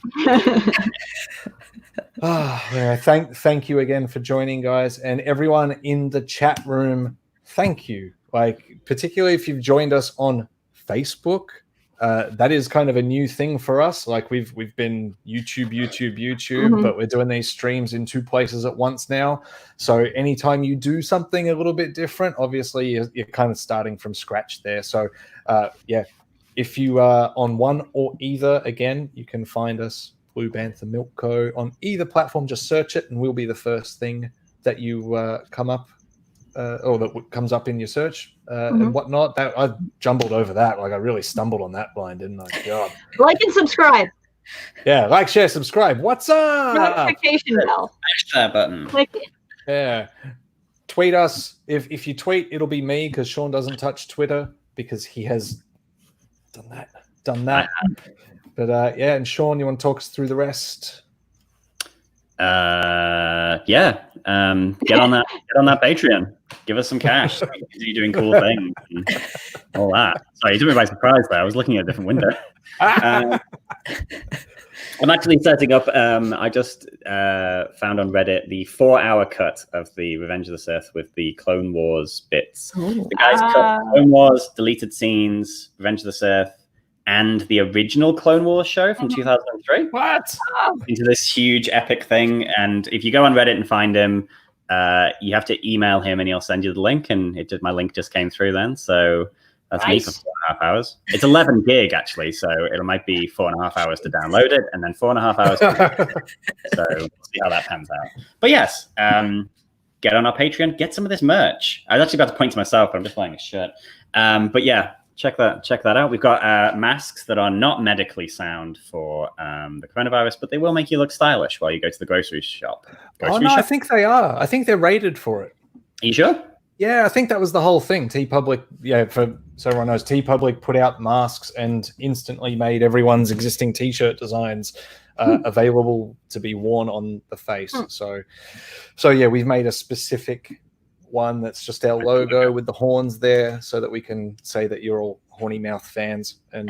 Thank you again for joining, guys, and everyone in the chat room. Thank you. Particularly if you've joined us on Facebook, that is kind of a new thing for us. We've been YouTube, but we're doing these streams in 2 places at once now. So anytime you do something a little bit different, obviously you're kind of starting from scratch there. So if you are on one or either, again, you can find us, Blue Bantha Milk Co, on either platform. Just search it, and we'll be the first thing that you come up. Or that comes up in your search and whatnot. That I jumbled over that. I really stumbled on that blind, didn't I? God. Like and subscribe. Yeah, like, share, subscribe. What's up? Notification bell. Smash that button. Click it. Yeah. Tweet us. If you tweet, it'll be me, because Sean doesn't touch Twitter because he has done that. But and Sean, you want to talk us through the rest? Get on that Patreon. Give us some cash. You're doing cool things and all that. Sorry, you took me by surprise there. I was looking at a different window. I'm actually setting up. I just found on Reddit the 4-hour cut of the Revenge of the Sith with the Clone Wars bits. The guys cut Clone Wars, deleted scenes, Revenge of the Sith, and the original Clone Wars show from 2003. What? Into this huge epic thing. And if you go on Reddit and find him, you have to email him and he'll send you the link. And my link just came through then. So that's nice. Me for 4.5 hours. It's 11 gig actually. So it might be 4.5 hours to download it and then 4.5 hours to So we'll see how that pans out. But yes, get on our Patreon, get some of this merch. I was actually about to point to myself, but I'm just wearing a shirt. But yeah, check that out. We've got masks that are not medically sound for the coronavirus, but they will make you look stylish while you go to the grocery shop. I think they are. I think they're rated for it. Are you sure? Yeah, I think that was the whole thing. TeePublic, so everyone knows, TeePublic put out masks and instantly made everyone's existing T-shirt designs available to be worn on the face. So yeah, we've made a specific one that's just our logo with the horns there, so that we can say that you're all horny mouth fans, and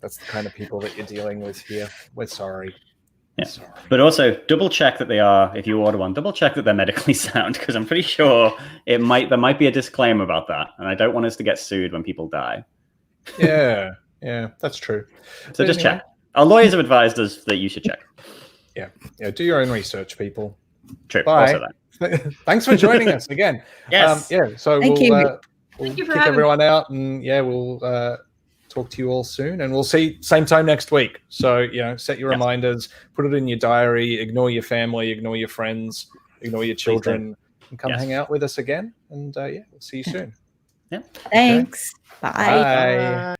that's the kind of people that you're dealing with here. We're sorry. Yeah. But also double check that they are, if you order one, double check that they're medically sound, because I'm pretty sure there might be a disclaimer about that, and I don't want us to get sued when people die. Yeah, that's true. So But just anyway. check. Our lawyers have advised us that you should check. Yeah, do your own research, people. True. Bye. Also that. Thanks for joining us again. Yes. So Thank we'll you. Thank you for kick having everyone out, and we'll talk to you all soon, and we'll see same time next week. So set your reminders, put it in your diary, ignore your family, ignore your friends, ignore your children, and come hang out with us again. And we'll see you soon. Yeah. Thanks. Okay. Bye. Bye.